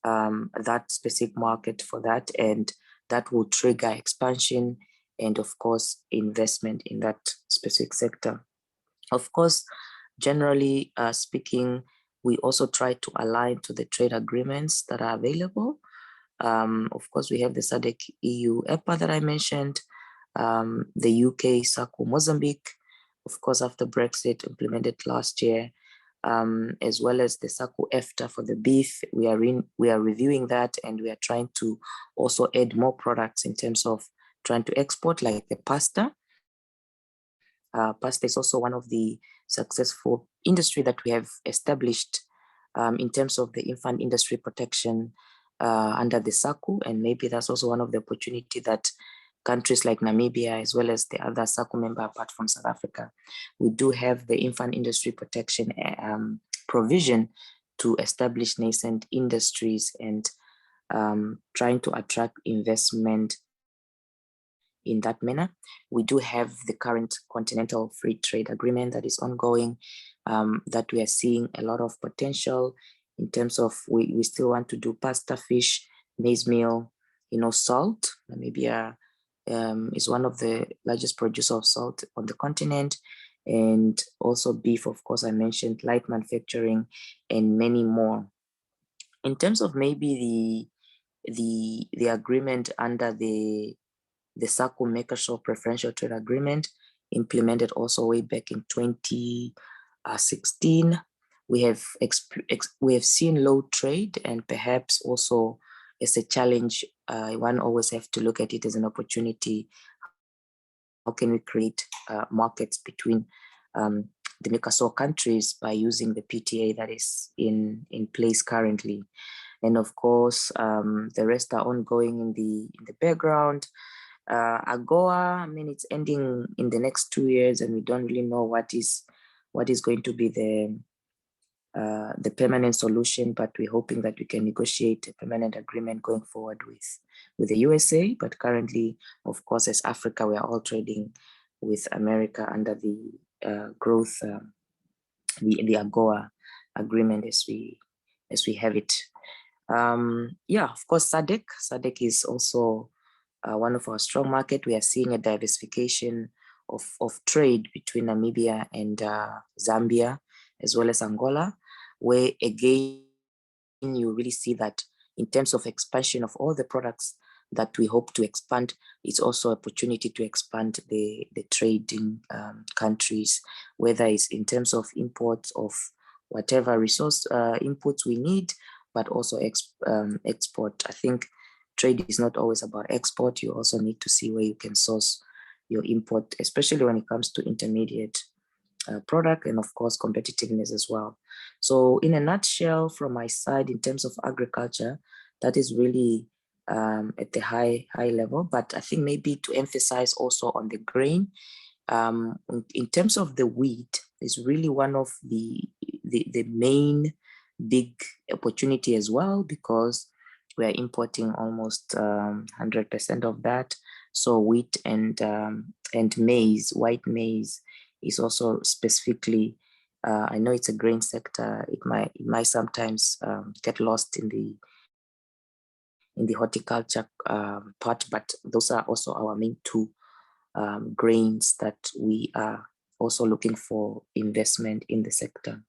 that specific market for that, and that will trigger expansion and of course investment in that specific sector. Of course, generally speaking, we also try to align to the trade agreements that are available. Of course, we have the SADC EU EPA that I mentioned, the UK SACU+Mozambique, of course, after Brexit implemented last year, as well as the SACU-EFTA for the beef. We are reviewing that, and we are trying to also add more products in terms of trying to export, like the pasta. Pasta is also one of the successful industry that we have established in terms of the infant industry protection under the SACU, and maybe that's also one of the opportunity that countries like Namibia, as well as the other SACU member apart from South Africa, we do have the infant industry protection provision to establish nascent industries and trying to attract investment in that manner. We do have the current Continental Free Trade Agreement that is ongoing, that we are seeing a lot of potential in terms of, we still want to do pasta, fish, maize meal, salt. Namibia is one of the largest producers of salt on the continent, and also beef, of course, I mentioned, light manufacturing, and many more. In terms of maybe the agreement under the SACU Mercosur Preferential Trade Agreement, implemented also way back in 2016, we have seen low trade, and perhaps also as a challenge, one always have to look at it as an opportunity. How can we create markets between the Mercosur countries by using the PTA that is in place currently? And of course, the rest are ongoing in the background. AGOA, it's ending in the next 2 years, and we don't really know what is going to be the permanent solution, but we're hoping that we can negotiate a permanent agreement going forward with the USA. But currently, of course, as Africa, we are all trading with America under the growth, the AGOA agreement as we have it. Of course, SADC is also one of our strong market. We are seeing a diversification of trade between Namibia and Zambia, as well as Angola, where again, you really see that in terms of expansion of all the products that we hope to expand, it's also an opportunity to expand the trading countries, whether it's in terms of imports of whatever resource inputs we need, but also export. I think trade is not always about export. You also need to see where you can source your import, especially when it comes to intermediate product, and of course competitiveness as well. So in a nutshell, from my side, in terms of agriculture, that is really at the high level. But I think maybe to emphasize also on the grain, in terms of the wheat, is really one of the main big opportunity as well, because we are importing almost 100% of that. So wheat and maize, white maize, is also specifically. I know it's a grain sector. It might sometimes get lost in the horticulture part, but those are also our main two grains that we are also looking for investment in the sector.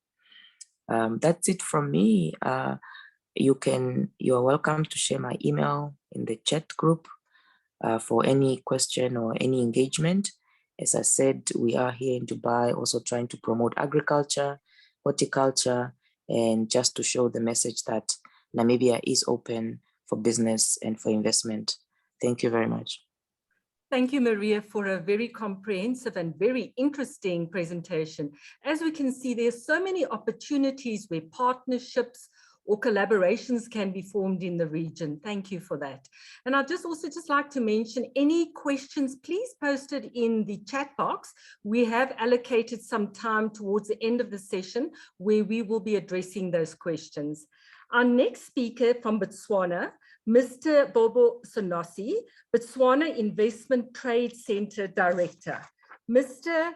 That's it from me. You are welcome to share my email in the chat group for any question or any engagement. As I said, we are here in Dubai also trying to promote agriculture, horticulture, and just to show the message that Namibia is open for business and for investment. Thank you very much. Thank you, Maria, for a very comprehensive and very interesting presentation. As we can see, there's so many opportunities where partnerships or collaborations can be formed in the region. Thank you for that. And I'd also like to mention any questions, please post it in the chat box. We have allocated some time towards the end of the session where we will be addressing those questions. Our next speaker from Botswana, Mr. Bobo Sonosi, Botswana Investment Trade Center Director. Mr.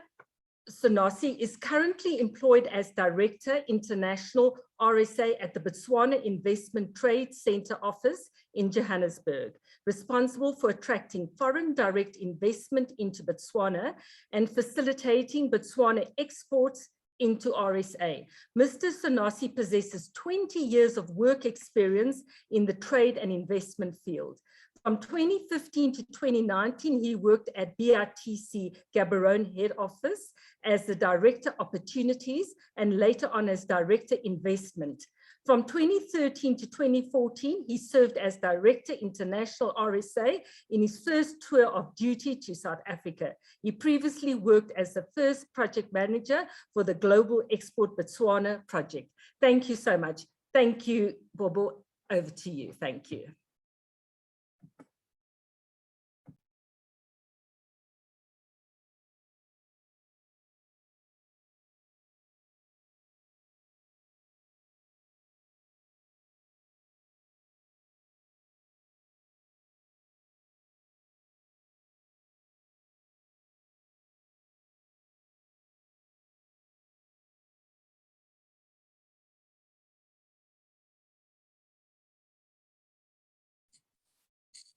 Sonosi is currently employed as Director International RSA at the Botswana Investment Trade Center office in Johannesburg, responsible for attracting foreign direct investment into Botswana and facilitating Botswana exports into RSA. Mr. Sonosi possesses 20 years of work experience in the trade and investment field. From 2015 to 2019, he worked at BRTC Gaborone head office as the Director Opportunities and later on as Director Investment. From 2013 to 2014, he served as Director International RSA in his first tour of duty to South Africa. He previously worked as the first project manager for the Global Export Botswana project. Thank you so much. Thank you, Bobo. Over to you. Thank you.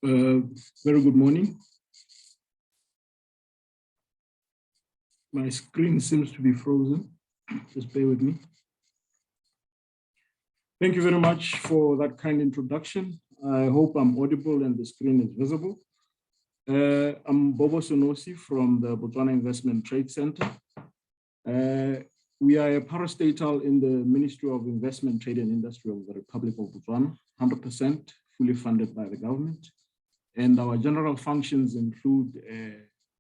Very good morning. My screen seems to be frozen. Just bear with me. Thank you very much for that kind introduction. I hope I'm audible and the screen is visible. I'm Bobo Sonosi from the Botswana Investment Trade Center. We are a parastatal in the Ministry of Investment, Trade and Industry of the Republic of Botswana, 100% fully funded by the government. And our general functions include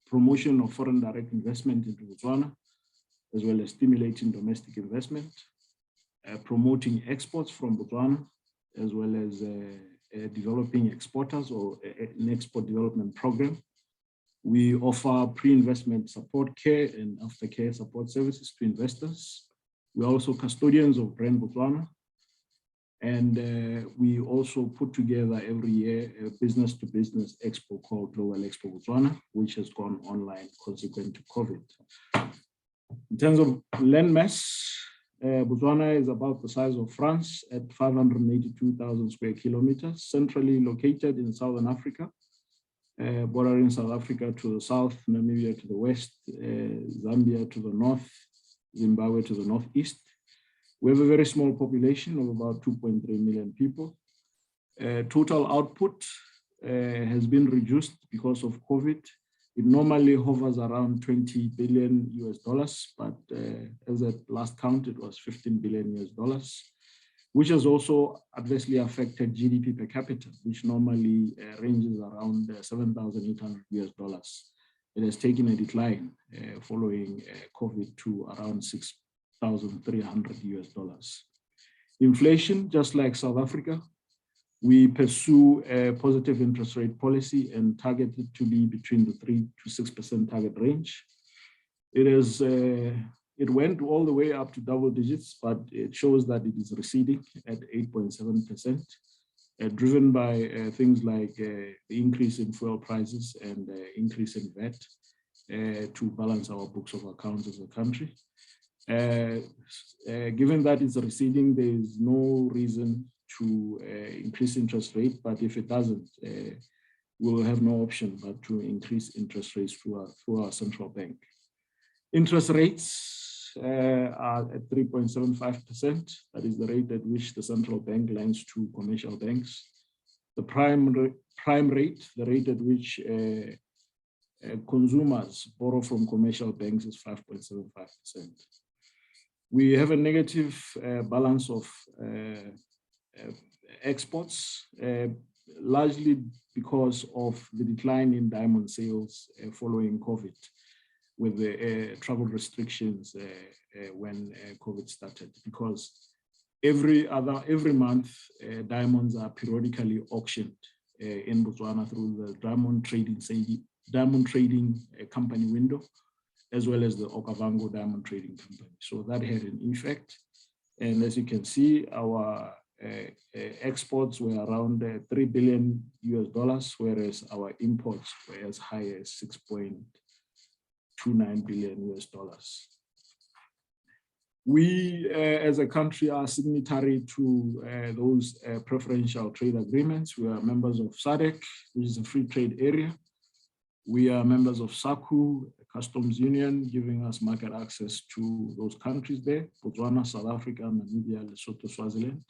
promotion of foreign direct investment into Botswana, as well as stimulating domestic investment, promoting exports from Botswana, as well as developing exporters or an export development program. We offer pre-investment support care and aftercare support services to investors. We're also custodians of Brand Botswana. And we also put together every year a business-to-business expo called Global Expo Botswana, which has gone online consequent to COVID. In terms of landmass, Botswana is about the size of France at 582,000 square kilometers, centrally located in Southern Africa, bordering South Africa to the south, Namibia to the west, Zambia to the north, Zimbabwe to the northeast. We have a very small population of about 2.3 million people. Total output has been reduced because of COVID. It normally hovers around $20 billion US, but as at last count, it was $15 billion US, which has also adversely affected GDP per capita, which normally ranges around $7,800 US. It has taken a decline following COVID to around $6,300 US. Inflation, just like South Africa, we pursue a positive interest rate policy and target it to be between the 3 to 6% target range. It went all the way up to double digits, but it shows that it is receding at 8.7%. driven by things like the increase in fuel prices and increase in VAT to balance our books of accounts as a country. Given that it's receding, there is no reason to increase interest rate, but if it doesn't, we'll have no option but to increase interest rates through our central bank. Interest rates are at 3.75%. That is the rate at which the central bank lends to commercial banks. The prime rate, the rate at which consumers borrow from commercial banks, is 5.75%. We have a negative balance of exports, largely because of the decline in diamond sales following COVID, with the travel restrictions when COVID started. Because every month, diamonds are periodically auctioned in Botswana through the diamond trading company window, as well as the Okavango Diamond Trading Company. So that had an effect. And as you can see, our exports were around $3 billion, whereas our imports were as high as $6.29 billion. We, as a country, are signatory to those preferential trade agreements. We are members of SADC, which is a free trade area. We are members of SACU, a customs union, giving us market access to those countries there: Botswana, South Africa, Namibia, Lesotho, Swaziland.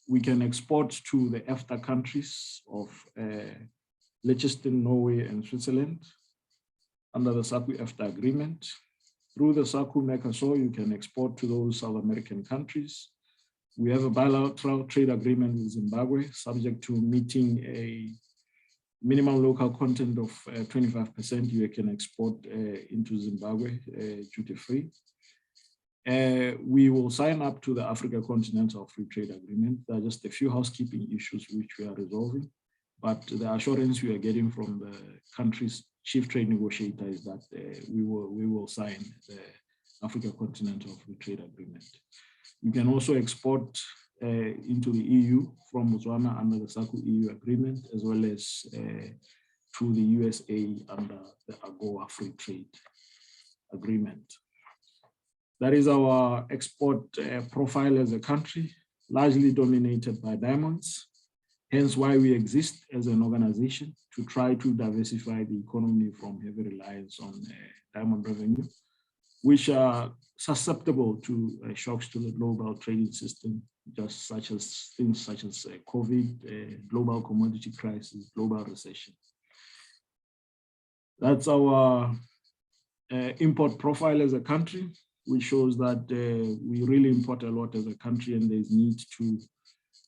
We can export to the EFTA countries of Liechtenstein, Norway, and Switzerland under the SACU-EFTA agreement. Through the SACU-Mercosur, you can export to those South American countries. We have a bilateral trade agreement with Zimbabwe, subject to meeting a minimum local content of 25%. You can export into Zimbabwe duty-free. We will sign up to the Africa Continental Free Trade Agreement. There are just a few housekeeping issues which we are resolving, but the assurance we are getting from the country's chief trade negotiator is that we will sign the Africa Continental Free Trade Agreement. We can also export into the EU from Botswana under the SACU-EU agreement, as well as to the USA under the AGOA Free Trade Agreement. That is our export profile as a country, largely dominated by diamonds. Hence why we exist as an organization, to try to diversify the economy from heavy reliance on diamond revenue, which are susceptible to shocks to the global trading system, just such as things such as COVID, global commodity crisis, global recession. That's our import profile as a country, which shows that we really import a lot as a country, and there's need to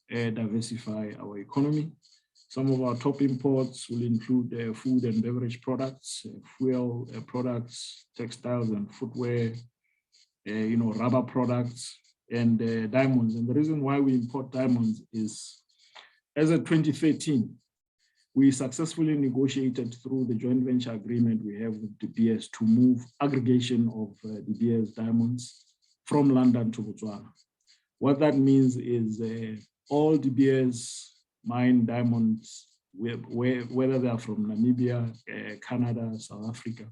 diversify our economy. Some of our top imports will include food and beverage products, fuel products, textiles and footwear, rubber products, and diamonds. And the reason why we import diamonds is, as of 2013, we successfully negotiated through the joint venture agreement we have with De Beers to move aggregation of De Beers diamonds from London to Botswana. What that means is all De Beers mine diamonds, whether they are from Namibia, Canada, South Africa,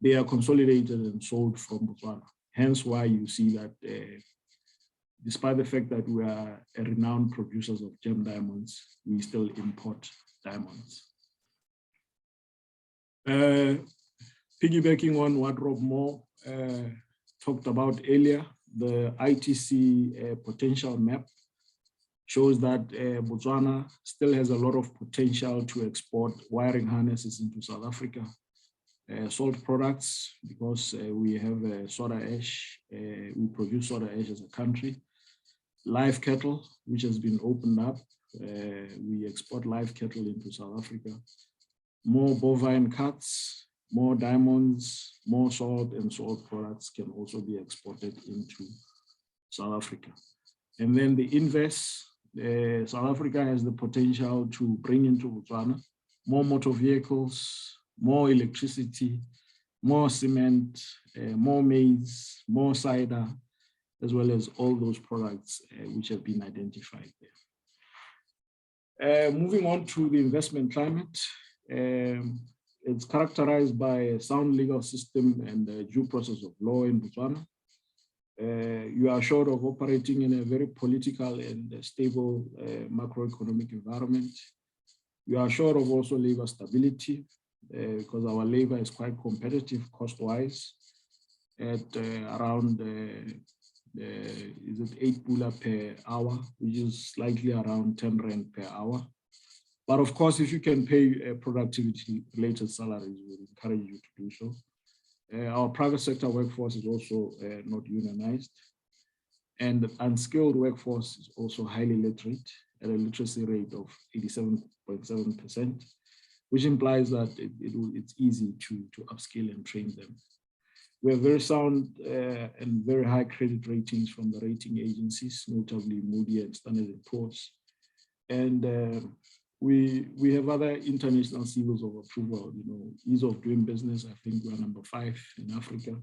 they are consolidated and sold from Botswana. Hence why you see that despite the fact that we are a renowned producers of gem diamonds, we still import diamonds. Piggybacking on what Rob Moore talked about earlier, the ITC potential map shows that Botswana still has a lot of potential to export wiring harnesses into South Africa, salt products, because we have soda ash, we produce soda ash as a country, live cattle, which has been opened up, we export live cattle into South Africa, more bovine cuts, more diamonds, more salt, and salt products can also be exported into South Africa. And then the inverse, South Africa has the potential to bring into Botswana more motor vehicles, more electricity, more cement, more maize, more cider, as well as all those products which have been identified there. Moving on to the investment climate, it's characterized by a sound legal system and the due process of law in Botswana. You are assured of operating in a very political and stable macroeconomic environment. You are assured of also labor stability because our labor is quite competitive cost-wise at around, is it 8 pula per hour, which is slightly around 10 rand per hour. But of course, if you can pay productivity-related salaries, we would encourage you to do so. Our private sector workforce is also not unionized, and the unskilled workforce is also highly literate at a literacy rate of 87.7%, which implies that it's easy to upskill and train them. We have very sound and very high credit ratings from the rating agencies, notably Moody and Standard & Poor's. And we have other international seals of approval, ease of doing business. I think we are number 5 in Africa.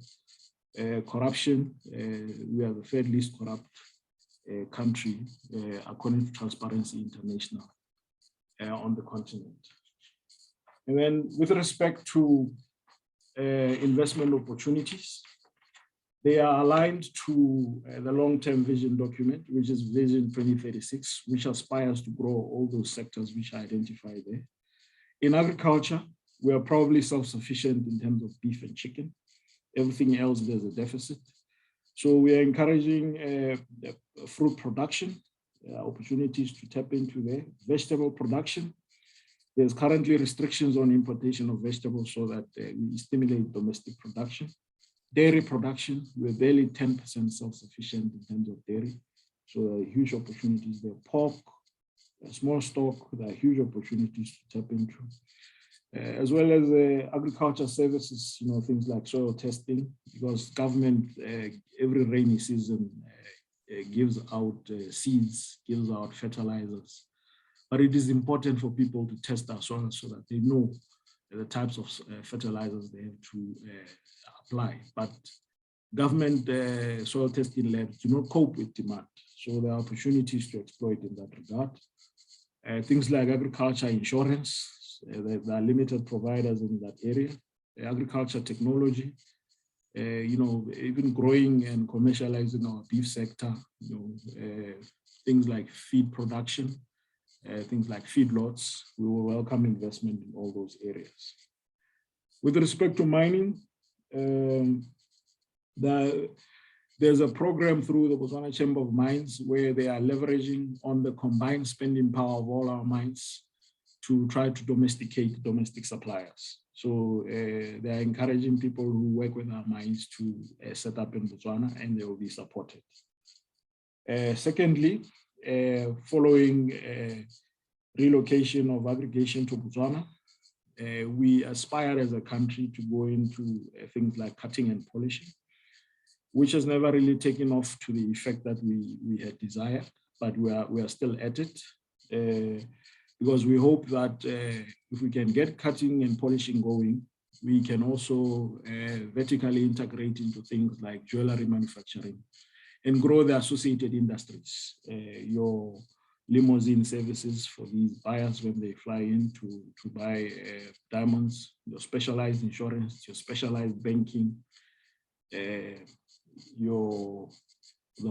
Corruption, we are the 3rd least corrupt country, according to Transparency International on the continent. And then with respect to investment opportunities, they are aligned to the long-term vision document, which is Vision 2036, which aspires to grow all those sectors which are identified there. In agriculture, we are probably self-sufficient in terms of beef and chicken. Everything else, there's a deficit. So we are encouraging fruit production, opportunities to tap into there. Vegetable production, there's currently restrictions on importation of vegetables so that we stimulate domestic production. Dairy production, we're barely 10% self-sufficient in terms of dairy. So there are huge opportunities there. Pork, small stock, there are huge opportunities to tap into. As well as agriculture services, things like soil testing, because government every rainy season gives out seeds, gives out fertilizers. But it is important for people to test our soil so that they know the types of fertilizers they have to apply. But government soil testing labs do not cope with demand. So there are opportunities to exploit in that regard. Things like agriculture insurance, there are limited providers in that area. Agriculture technology, even growing and commercializing our beef sector, things like feed production, things like feedlots, we will welcome investment in all those areas. With respect to mining, there's a program through the Botswana Chamber of Mines where they are leveraging on the combined spending power of all our mines to try to domesticate domestic suppliers. So they are encouraging people who work with our mines to set up in Botswana, and they will be supported. Secondly, following relocation of aggregation to Botswana, we aspire as a country to go into things like cutting and polishing, which has never really taken off to the effect that we had desired, but we are still at it. Because we hope that if we can get cutting and polishing going, we can also vertically integrate into things like jewelry manufacturing and grow the associated industries. Your limousine services for these buyers when they fly in to buy diamonds, your specialized insurance, your specialized banking, the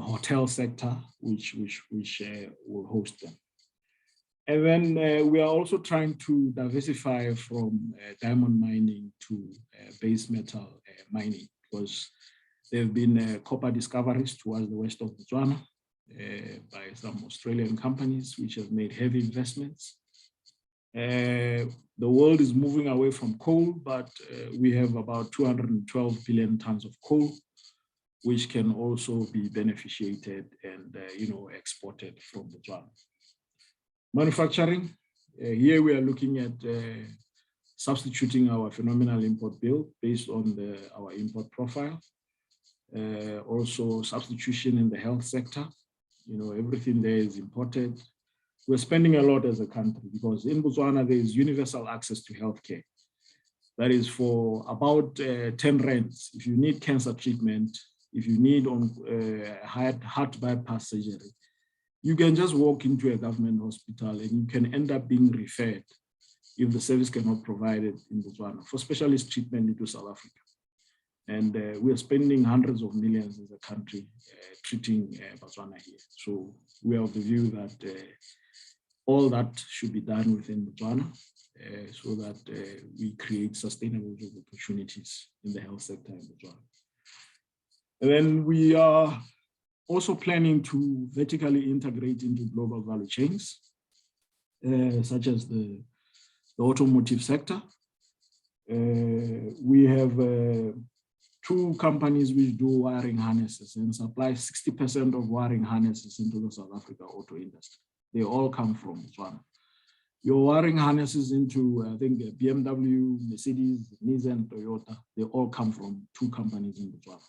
hotel sector, which will host them. And then we are also trying to diversify from diamond mining to base metal mining, because there have been copper discoveries towards the west of Botswana by some Australian companies which have made heavy investments. The world is moving away from coal, but we have about 212 billion tons of coal, which can also be beneficiated and exported from Botswana. Manufacturing, here we are looking at substituting our phenomenal import bill based on our import profile. Also substitution in the health sector, everything there is imported. We're spending a lot as a country because in Botswana there is universal access to healthcare. That is for about 10 rands. If you need cancer treatment, if you need heart bypass surgery, you can just walk into a government hospital and you can end up being referred if the service cannot provide it in Botswana for specialist treatment into South Africa. And we are spending hundreds of millions as a country treating Botswana here. So we are of the view that all that should be done within Botswana so that we create sustainable job opportunities in the health sector in Botswana. And then we are also planning to vertically integrate into global value chains, such as the automotive sector. We have 2 companies which do wiring harnesses and supply 60% of wiring harnesses into the South Africa auto industry. They all come from Botswana. Your wiring harnesses into, I think, BMW, Mercedes, Nissan, Toyota, they all come from 2 companies in Botswana.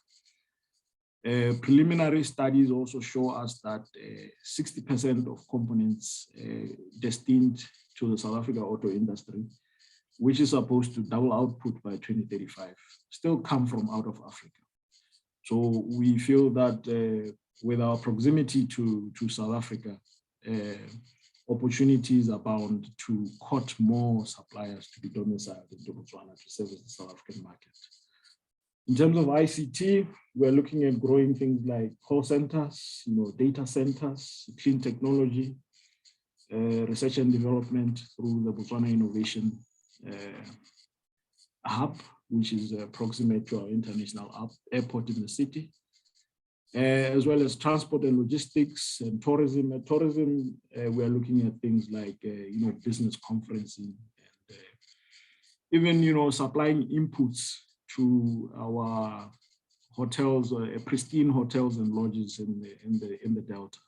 Preliminary studies also show us that 60% of components destined to the South Africa auto industry, which is supposed to double output by 2035, still come from out of Africa. So we feel that with our proximity to South Africa, opportunities abound to court more suppliers to be domiciled into Botswana to service the South African market. In terms of ICT, we're looking at growing things like call centers, data centers, clean technology, research and development through the Botswana Innovation Hub, which is proximate to our international airport in the city, as well as transport and logistics and tourism. At tourism, we're looking at things like business conferencing and even supplying inputs to our hotels, pristine hotels and lodges in the Delta.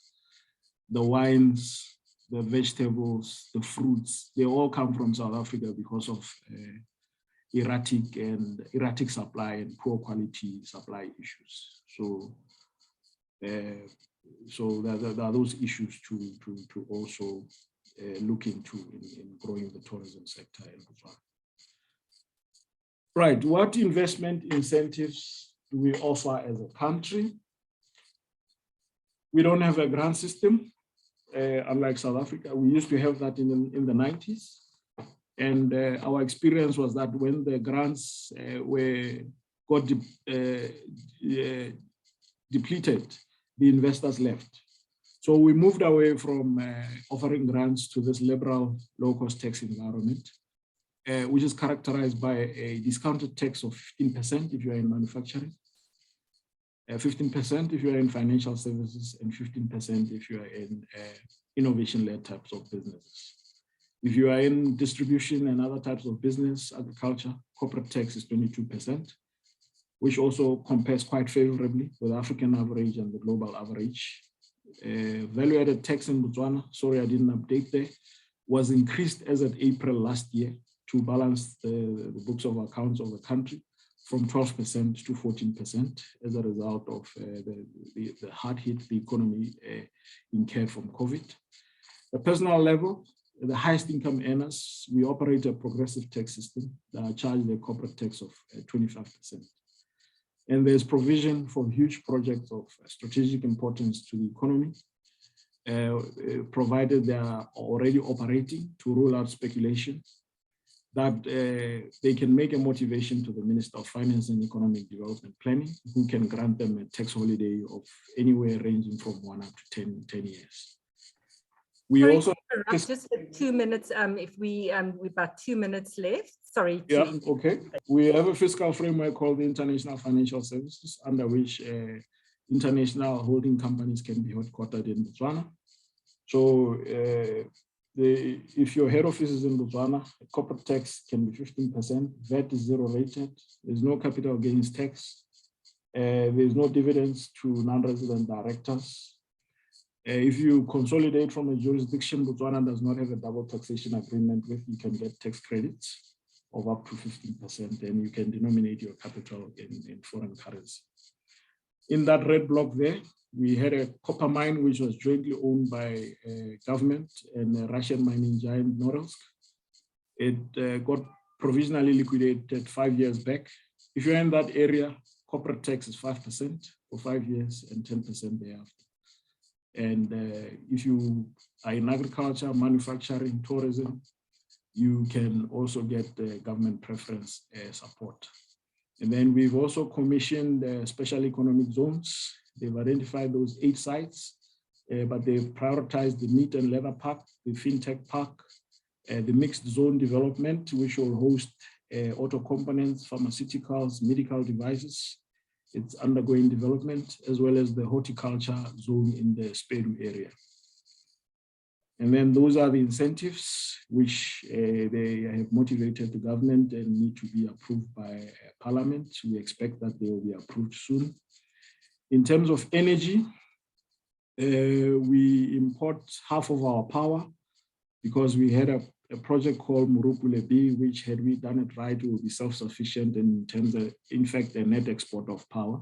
The wines, the vegetables, the fruits, they all come from South Africa because of erratic supply and poor quality supply issues. So there are those issues to also look into in growing the tourism sector in Botswana. Right, what investment incentives do we offer as a country? We don't have a grant system, unlike South Africa. We used to have that in the 90s. And our experience was that when the grants got depleted, the investors left. So we moved away from offering grants to this liberal low-cost tax environment, which is characterized by a discounted tax of 15% if you are in manufacturing, 15% if you are in financial services, and 15% if you are in innovation-led types of businesses. If you are in distribution and other types of business, agriculture, corporate tax is 22%, which also compares quite favorably with the African average and the global average. Value-added tax in Botswana, sorry I didn't update there, was increased as of April last year to balance the books of accounts of the country from 12% to 14% as a result of the hard hit the economy incurred from COVID. At personal level, the highest income earners, we operate a progressive tax system that charges a corporate tax of 25%. And there's provision for huge projects of strategic importance to the economy, provided they are already operating to rule out speculation, that they can make a motivation to the Minister of Finance and Economic Development Planning, who can grant them a tax holiday of anywhere ranging from 1 up to 10 years. We Sorry, also just for 2 minutes. If we've about 2 minutes left. Sorry. Yeah, okay. We have a fiscal framework called the International Financial Services, under which international holding companies can be headquartered in Botswana. So if your head office is in Botswana, corporate tax can be 15%, VAT is 0 rated, there's no capital gains tax, there's no dividends to non-resident directors. If you consolidate from a jurisdiction Botswana does not have a double taxation agreement with, you can get tax credits of up to 15%, and you can denominate your capital in foreign currency. In that red block there, we had a copper mine which was jointly owned by government and a Russian mining giant Norilsk. It got provisionally liquidated 5 years back. If you're in that area, corporate tax is 5% for 5 years and 10% thereafter. And if you are in agriculture, manufacturing, tourism, you can also get the government preference support. And then we've also commissioned special economic zones. They've identified those 8 sites, but they've prioritized the meat and leather park, the fintech park, the mixed zone development, which will host auto components, pharmaceuticals, medical devices. It's undergoing development, as well as the horticulture zone in the Spedu area. And then those are the incentives which they have motivated the government and need to be approved by Parliament. We expect that they will be approved soon. In terms of energy, we import half of our power because we had a project called Murupule B, which had we done it right, we will be self-sufficient in terms of, in fact, a net export of power.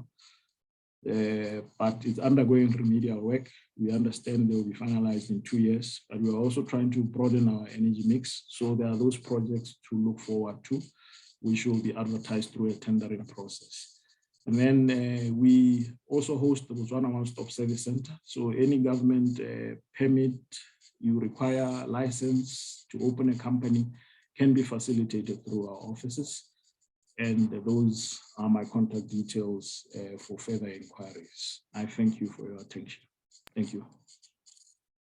But it's undergoing remedial work. We understand they will be finalized in 2 years, but we're also trying to broaden our energy mix. So there are those projects to look forward to, which will be advertised through a tendering process. And then we also host the Botswana One-Stop Service Center. So any government permit you require a license to open a company can be facilitated through our offices. And those are my contact details for further inquiries. I thank you for your attention. Thank you.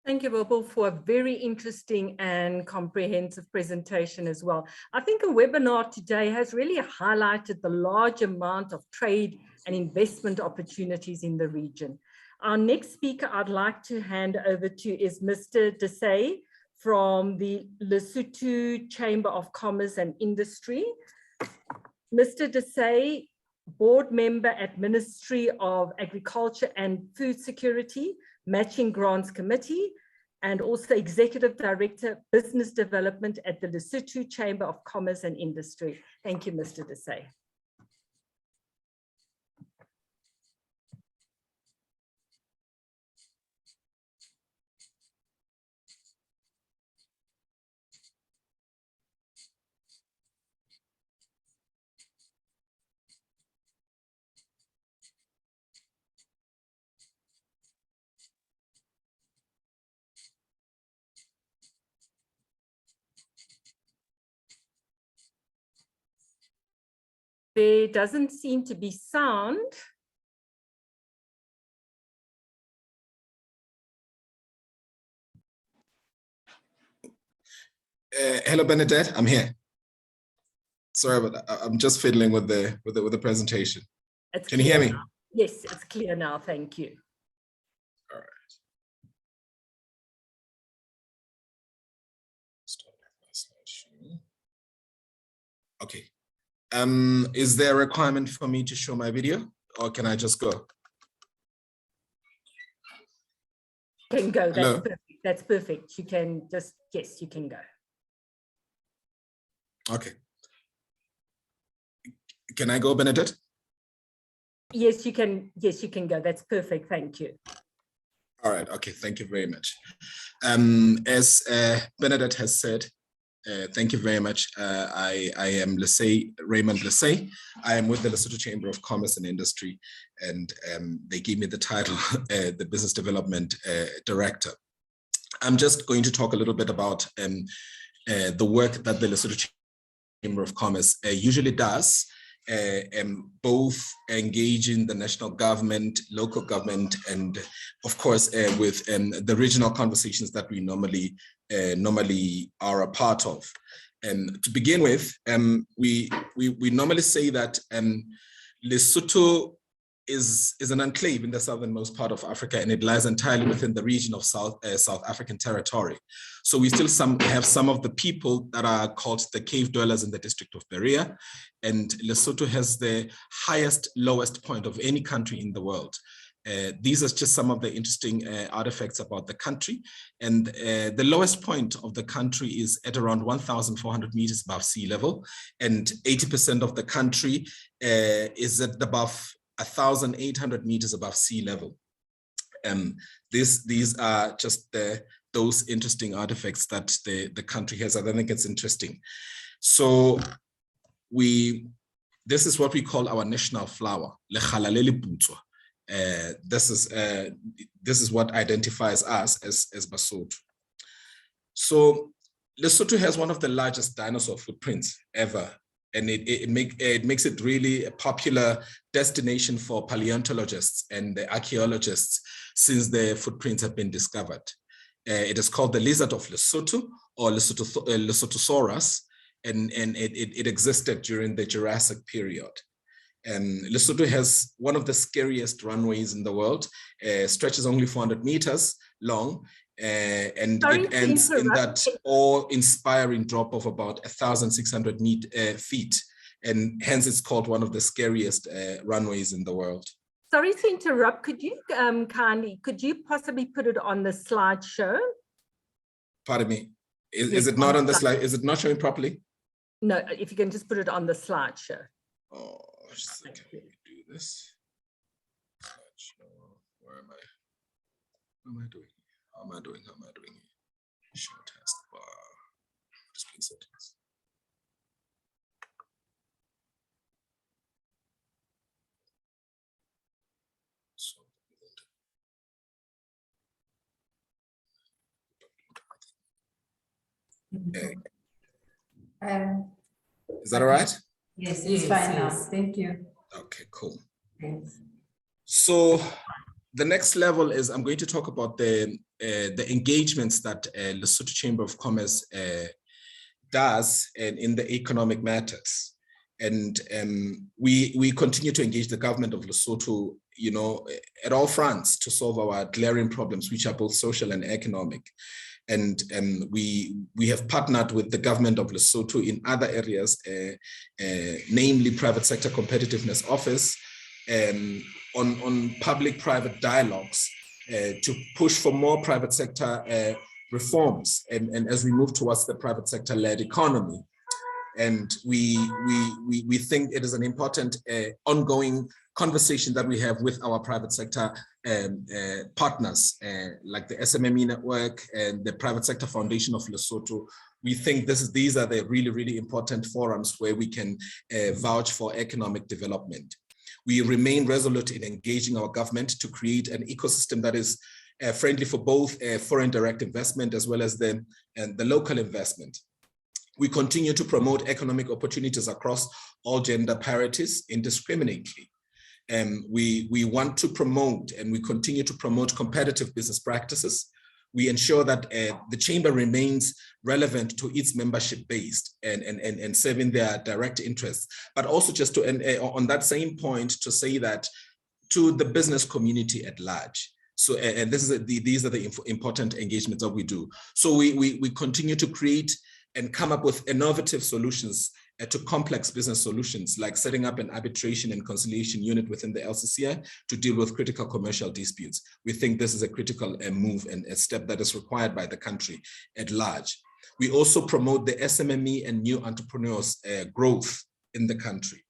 Thank you, Bobo, for a very interesting and comprehensive presentation as well. I think a webinar today has really highlighted the large amount of trade and investment opportunities in the region. Our next speaker I'd like to hand over to is Mr. Desai from the Lesotho Chamber of Commerce and Industry. Mr. Desai, board member at Ministry of Agriculture and Food Security, Matching Grants Committee, and also Executive Director, Business Development at the Lesotho Chamber of Commerce and Industry. Thank you, Mr. Desai. There doesn't seem to be sound. Hello, Bernadette. I'm here. Sorry, but I'm just fiddling with the presentation. Can you hear me? Now. Yes, it's clear now. Thank you. All right. Okay. Is there a requirement for me to show my video, or can I just go? You can go. That's Hello? perfect. That's perfect. You can just, yes, you can go. Okay. Can I go, Bernadette? Yes, you can. Yes, you can go. That's perfect. Thank you. All right. Okay. Thank you very much. As Bernadette has said, thank you very much. I am Raymond Lesay. I am with the Lesotho Chamber of Commerce and Industry, and they gave me the title, the Business Development Director. I'm just going to talk a little bit about the work that the Lesotho Chamber of Commerce usually does, both engaging the national government, local government, and of course with the regional conversations that we normally are a part of. And to begin with, we normally say that Lesotho is an enclave in the southernmost part of Africa, and it lies entirely within the region of South African territory. So we still have some of the people that are called the cave dwellers in the district of Berea, and Lesotho has the lowest point of any country in the world. These are just some of the interesting artifacts about the country. And the lowest point of the country is at around 1,400 meters above sea level, and 80% of the country is at above 1,800 meters above sea level. These are just those interesting artifacts that the country has. I think it's interesting. So we This is what we call our national flower, lekgala le leputswa. This is what identifies us as Basotho. So Lesotho has one of the largest dinosaur footprints ever, and it makes it really a popular destination for paleontologists and the archaeologists since the footprints have been discovered. It is called the lizard of Lesotho, or Lesothosaurus, and it existed during the Jurassic period. Lesotho has one of the scariest runways in the world, stretches only 400 meters long, and it ends in that awe-inspiring drop of about 1,600 feet, and hence it's called one of the scariest runways in the world. Sorry to interrupt. Could you could you possibly put it on the slideshow? Pardon me. Is it not on the slide? Is it not showing properly? No, if you can just put it on the slideshow. Oh, just a second. Let me do this. Where am I? What am I doing? How am I doing? How am I doing? Show taskbar. Display settings. So, is that all right? Yes, it's fine now. Thank you. Okay, cool. Thanks. So the next level is I'm going to talk about the engagements that Lesotho Chamber of Commerce does in the economic matters. And we continue to engage the government of Lesotho, you know, at all fronts to solve our glaring problems, which are both social and economic. And we have partnered with the government of Lesotho in other areas, namely Private Sector Competitiveness Office, on public-private dialogues to push for more private sector reforms, and as we move towards the private sector-led economy. And we think it is an important ongoing conversation that we have with our private sector partners, like the SMME network and the Private Sector Foundation of Lesotho. We think these are the really, really important forums where we can vouch for economic development. We remain resolute in engaging our government to create an ecosystem that is friendly for both foreign direct investment as well as the local investment. We continue to promote economic opportunities across all gender parities indiscriminately. We want to promote, and we continue to promote, competitive business practices. We ensure that the chamber remains relevant to its membership base and serving their direct interests, but also just to, on that same point, to say that to the business community at large. So, and these are the important engagements that we do. So we continue to create and come up with innovative solutions to complex business solutions, like setting up an arbitration and conciliation unit within the LCCI to deal with critical commercial disputes. We think this is a critical move and a step that is required by the country at large. We also promote the SMME and new entrepreneurs growth in the country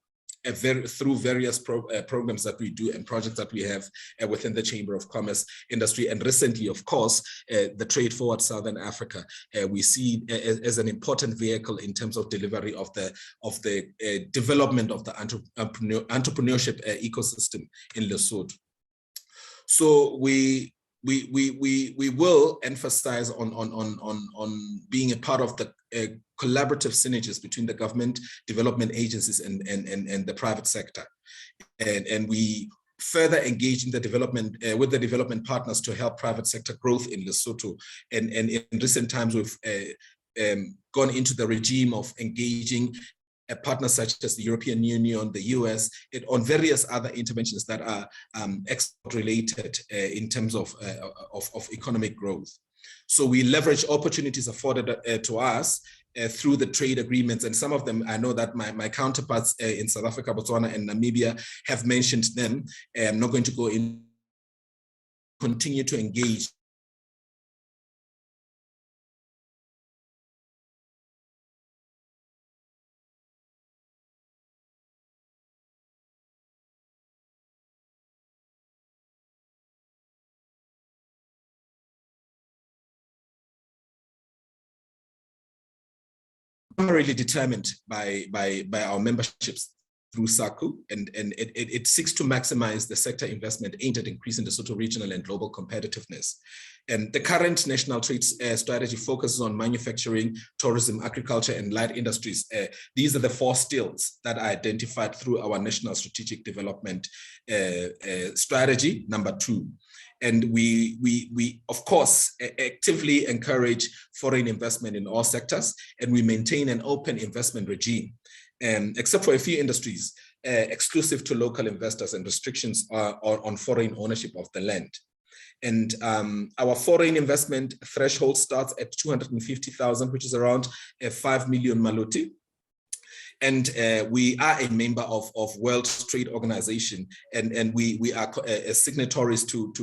through various programs that we do and projects that we have within the Chamber of Commerce industry. And recently, of course, the Trade Forward Southern Africa, we see as an important vehicle in terms of delivery of the development of the entrepreneurship ecosystem in Lesotho. So we will emphasize on being a part of the collaborative synergies between the government, development agencies, and the private sector. And we further engage in the development with the development partners to help private sector growth in Lesotho. And in recent times, we've gone into the regime of engaging partners such as the European Union, the US, on various other interventions that are export related in terms of economic growth. So we leverage opportunities afforded to us through the trade agreements, and some of them I know that my counterparts in South Africa, Botswana, and Namibia have mentioned them. I'm not going to go in. Continue to engage primarily determined by our memberships through SACU, and it seeks to maximize the sector investment aimed at increasing the Lesotho regional and global competitiveness. And the current national trade strategy focuses on manufacturing, tourism, agriculture, and light industries. These are the 4 skills that are identified through our national strategic development strategy, number 2. And we of course actively encourage foreign investment in all sectors, and we maintain an open investment regime, except for a few industries exclusive to local investors and restrictions on foreign ownership of the land. And our foreign investment threshold starts at 250,000, which is around 5 million maluti. And we are a member of World Trade Organization, and we are signatories to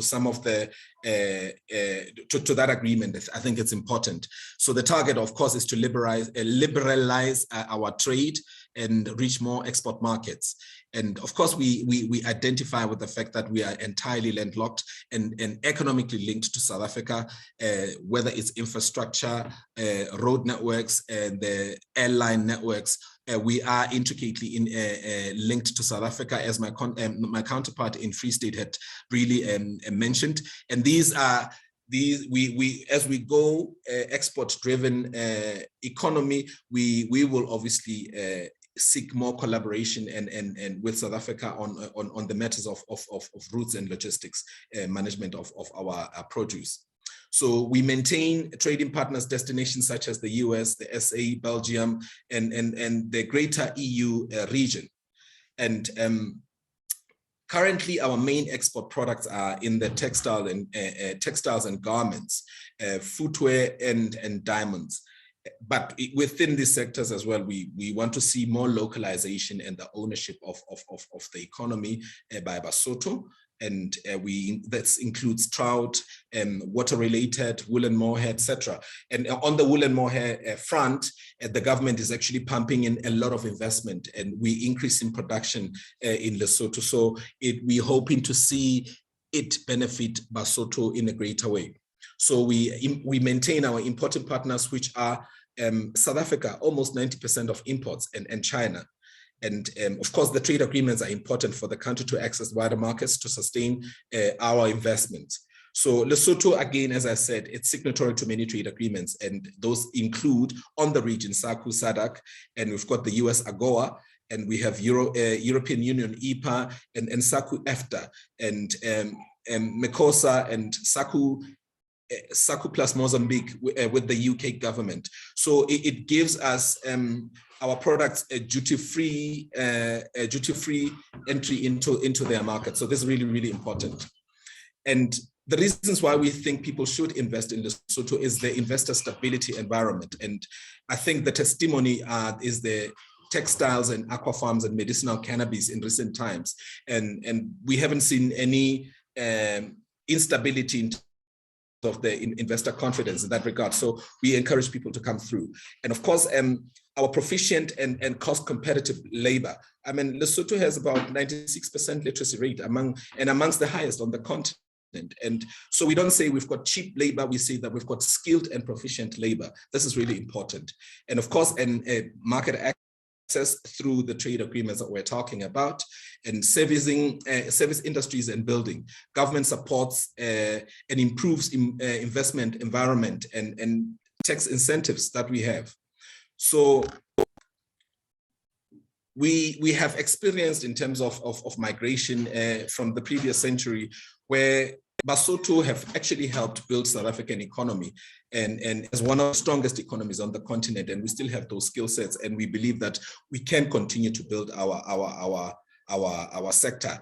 some of the to that agreement. I think it's important. So the target, of course, is to liberalize our trade and reach more export markets. And of course, we identify with the fact that we are entirely landlocked and economically linked to South Africa, whether it's infrastructure, road networks, and the airline networks. We are intricately linked to South Africa, as my counterpart in Free State had really mentioned. And these are we as we go export-driven economy, we will obviously seek more collaboration and with South Africa on the matters of routes and logistics management of our produce. So we maintain trading partners destinations such as the US, the SA, Belgium, and the greater EU region. And currently our main export products are in the textiles and garments, footwear and diamonds. But within these sectors as well, we want to see more localization and the ownership of the economy by Basotho. And that includes trout, water-related, wool and mohair, etc. And on the wool and mohair front, the government is actually pumping in a lot of investment, and we increase in production in Lesotho. So we're hoping to see it benefit Basotho in a greater way. So we maintain our important partners, which are South Africa, almost 90% of imports, and China. And of course, the trade agreements are important for the country to access wider markets to sustain our investments. So Lesotho, again, as I said, it's signatory to many trade agreements, and those include on the region, SACU, SADC, and we've got the US AGOA, and we have European Union, EPA, and SACU EFTA, and MECOSA, and SACU+Mozambique with the UK government. So it gives us our products a duty-free entry into their market. So this is really, really important. And the reasons why we think people should invest in Lesotho is the investor stability environment. And I think the testimony is the textiles and aqua farms and medicinal cannabis in recent times. And we haven't seen any instability in of the investor confidence in that regard. So we encourage people to come through. And of course, our proficient and cost competitive labor. I mean, Lesotho has about 96% literacy rate amongst the highest on the continent. And so we don't say we've got cheap labor, we say that we've got skilled and proficient labor. This is really important. And of course, market access through the trade agreements that we're talking about, and service industries and building. Government supports and improves investment environment and tax incentives that we have. So we have experienced in terms of migration from the previous century, where Basotho have actually helped build South African economy and as one of the strongest economies on the continent, and we still have those skill sets, and we believe that we can continue to build our sector,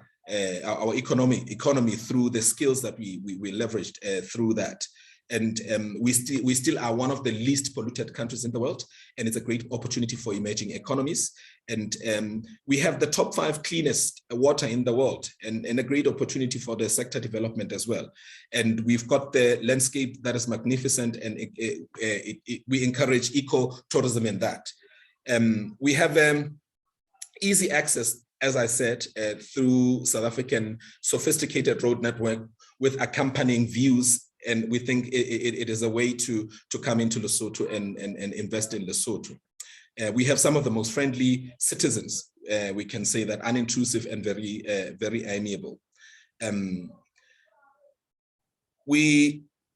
our economy through the skills that we leveraged through that. And we still are one of the least polluted countries in the world, and it's a great opportunity for emerging economies. And we have the top 5 cleanest water in the world, and a great opportunity for the sector development as well. And we've got the landscape that is magnificent, and we encourage eco-tourism in that. We have easy access, as I said, through South African sophisticated road network with accompanying views. And we think it is a way to come into Lesotho and invest in Lesotho. We have some of the most friendly citizens. We can say that unintrusive and very amiable.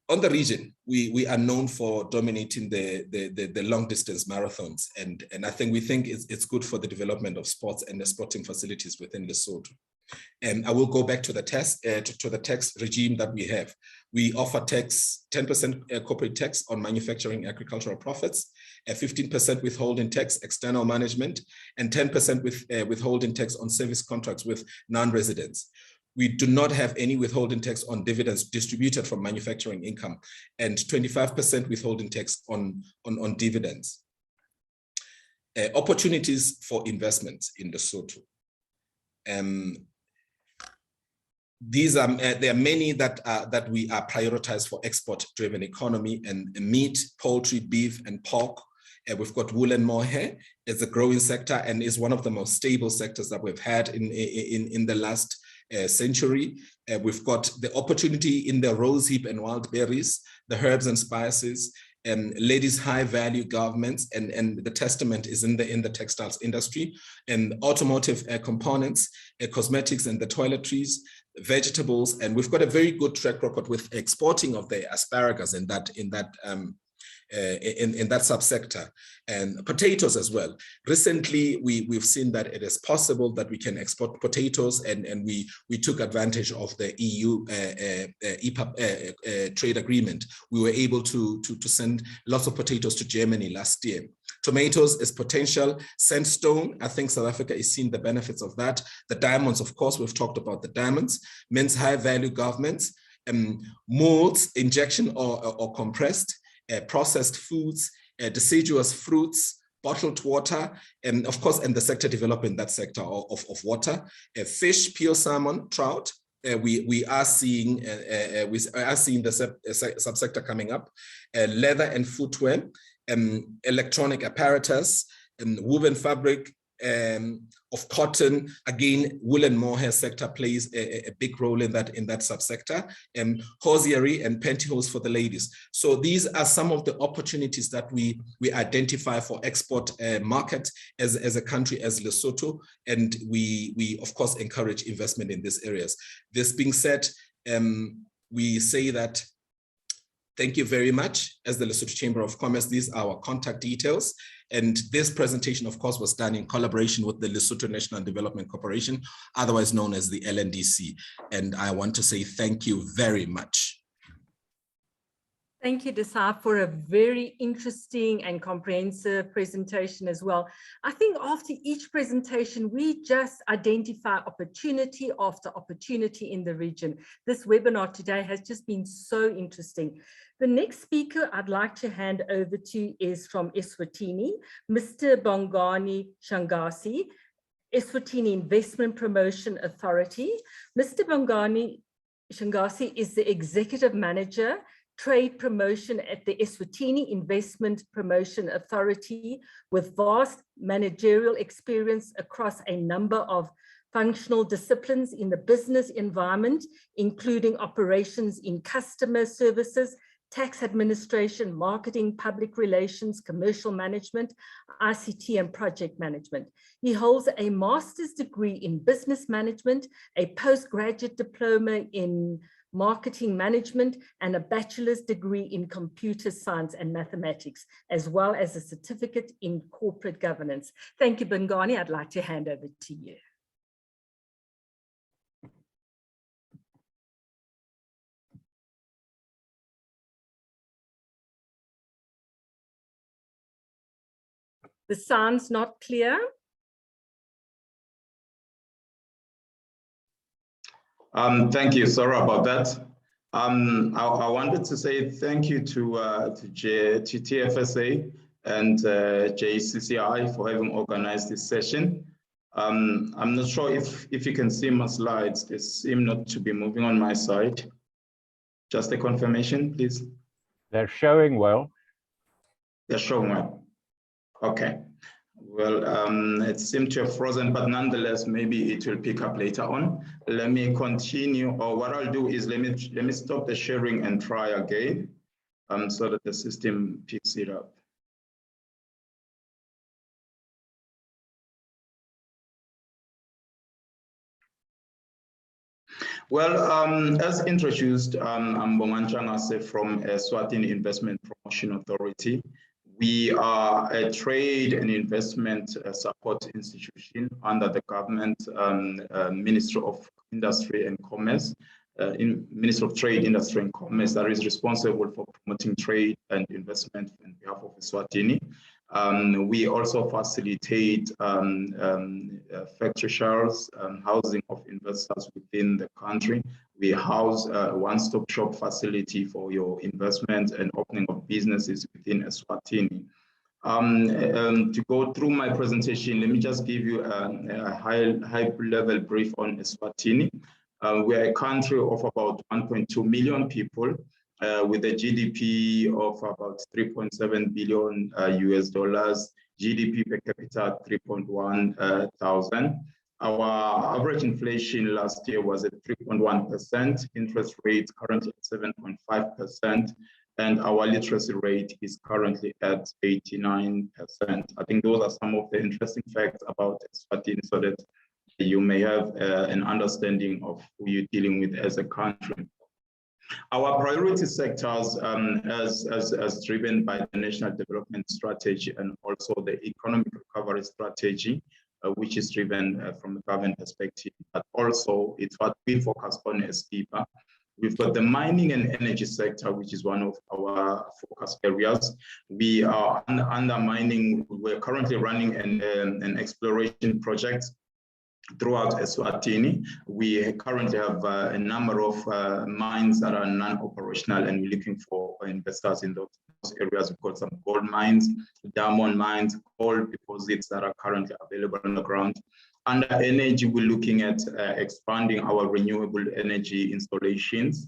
On the region, we are known for dominating the long distance marathons, and I think it's good for the development of sports and the sporting facilities within Lesotho. And I will go back to the tax regime that we have. We offer 10% corporate tax on manufacturing agricultural profits, 15% withholding tax, external management, and 10% withholding tax on service contracts with non-residents. We do not have any withholding tax on dividends distributed from manufacturing income, and 25% withholding tax on dividends. Opportunities for investments in Lesotho. There are many that we are prioritized for export-driven economy, and meat, poultry, beef, and pork. We've got wool and mohair as a growing sector, and is one of the most stable sectors that we've had in the last century. We've got the opportunity in the rosehips and wild berries, the herbs and spices, ladies' high value garments, and the testament is in the textiles industry, and automotive components, cosmetics and the toiletries, vegetables, and we've got a very good track record with exporting of the asparagus in that subsector, and potatoes as well. Recently, we've seen that it is possible that we can export potatoes, and we took advantage of the EU EPA trade agreement. We were able to send lots of potatoes to Germany last year. Tomatoes is potential. Sandstone, I think South Africa is seeing the benefits of that. The diamonds, of course, we've talked about the diamonds. Men's high value garments, molds, injection or compressed, processed foods, deciduous fruits, bottled water, and of course, and the sector developing that sector of water, fish, pure salmon, trout. We are seeing the subsector coming up, leather and footwear, electronic apparatus, woven fabric, of cotton. Again, wool and mohair sector plays a big role in that subsector, hosiery and pantyhose for the ladies. So these are some of the opportunities that we identify for export market as a country, as Lesotho, and we of course encourage investment in these areas. This being said, we say that thank you very much as the Lesotho Chamber of Commerce. These are our contact details. And this presentation, of course, was done in collaboration with the Lesotho National Development Corporation, otherwise known as the LNDC. And I want to say thank you very much. Thank you, Desai, for a very interesting and comprehensive presentation as well. I think after each presentation, we just identify opportunity after opportunity in the region. This webinar today has just been so interesting. The next speaker I'd like to hand over to is from Eswatini, Mr. Bongani Shangasi, Eswatini Investment Promotion Authority. Mr. Bongani Shangasi is the Executive Manager, Trade Promotion at the Eswatini Investment Promotion Authority, with vast managerial experience across a number of functional disciplines in the business environment, including operations in customer services, tax administration, marketing, public relations, commercial management, ICT, and project management. He holds a master's degree in business management, a postgraduate diploma in marketing management, and a bachelor's degree in computer science and mathematics, as well as a certificate in corporate governance. Thank you, Bongani. I'd like to hand over to you. The sound's not clear. Thank you. Sorry about that. I wanted to say thank you to TFSA and JCCI for having organized this session. I'm not sure if you can see my slides. They seem not to be moving on my side. Just a confirmation, please. They're showing well. They're showing well. Okay. Well, it seemed to have frozen, but nonetheless, maybe it will pick up later on. Let me continue, or what I'll do is let me stop the sharing and try again, so that the system picks it up. Well, as introduced, I'm Bonganchangase from Eswatini Investment Promotion Authority. We are a trade and investment support institution under the government Ministry of Industry and Commerce, Ministry of Trade, Industry and Commerce, that is responsible for promoting trade and investment on behalf of Eswatini. We also facilitate factory shares, housing of investors within the country. We house a one-stop shop facility for your investment and opening of businesses within Eswatini. To go through my presentation, let me just give you a high-level brief on Eswatini. We are a country of about 1.2 million people, with a GDP of about 3.7 billion US dollars, GDP per capita 3.1 thousand. Our average inflation last year was at 3.1%, interest rate currently at 7.5%, and our literacy rate is currently at 89%. I think those are some of the interesting facts about Eswatini, so that you may have an understanding of who you're dealing with as a country. Our priority sectors, as driven by the National Development Strategy and also the Economic Recovery Strategy, which is driven from the government perspective, but also it's what we focus on as DIPA. We've got the mining and energy sector, which is one of our focus areas. We are under mining. We're currently running an exploration project throughout Eswatini. We currently have a number of mines that are non-operational, and we're looking for investors in those areas. We've got some gold mines, diamond mines, gold deposits that are currently available on the ground. Under energy, we're looking at expanding our renewable energy installations.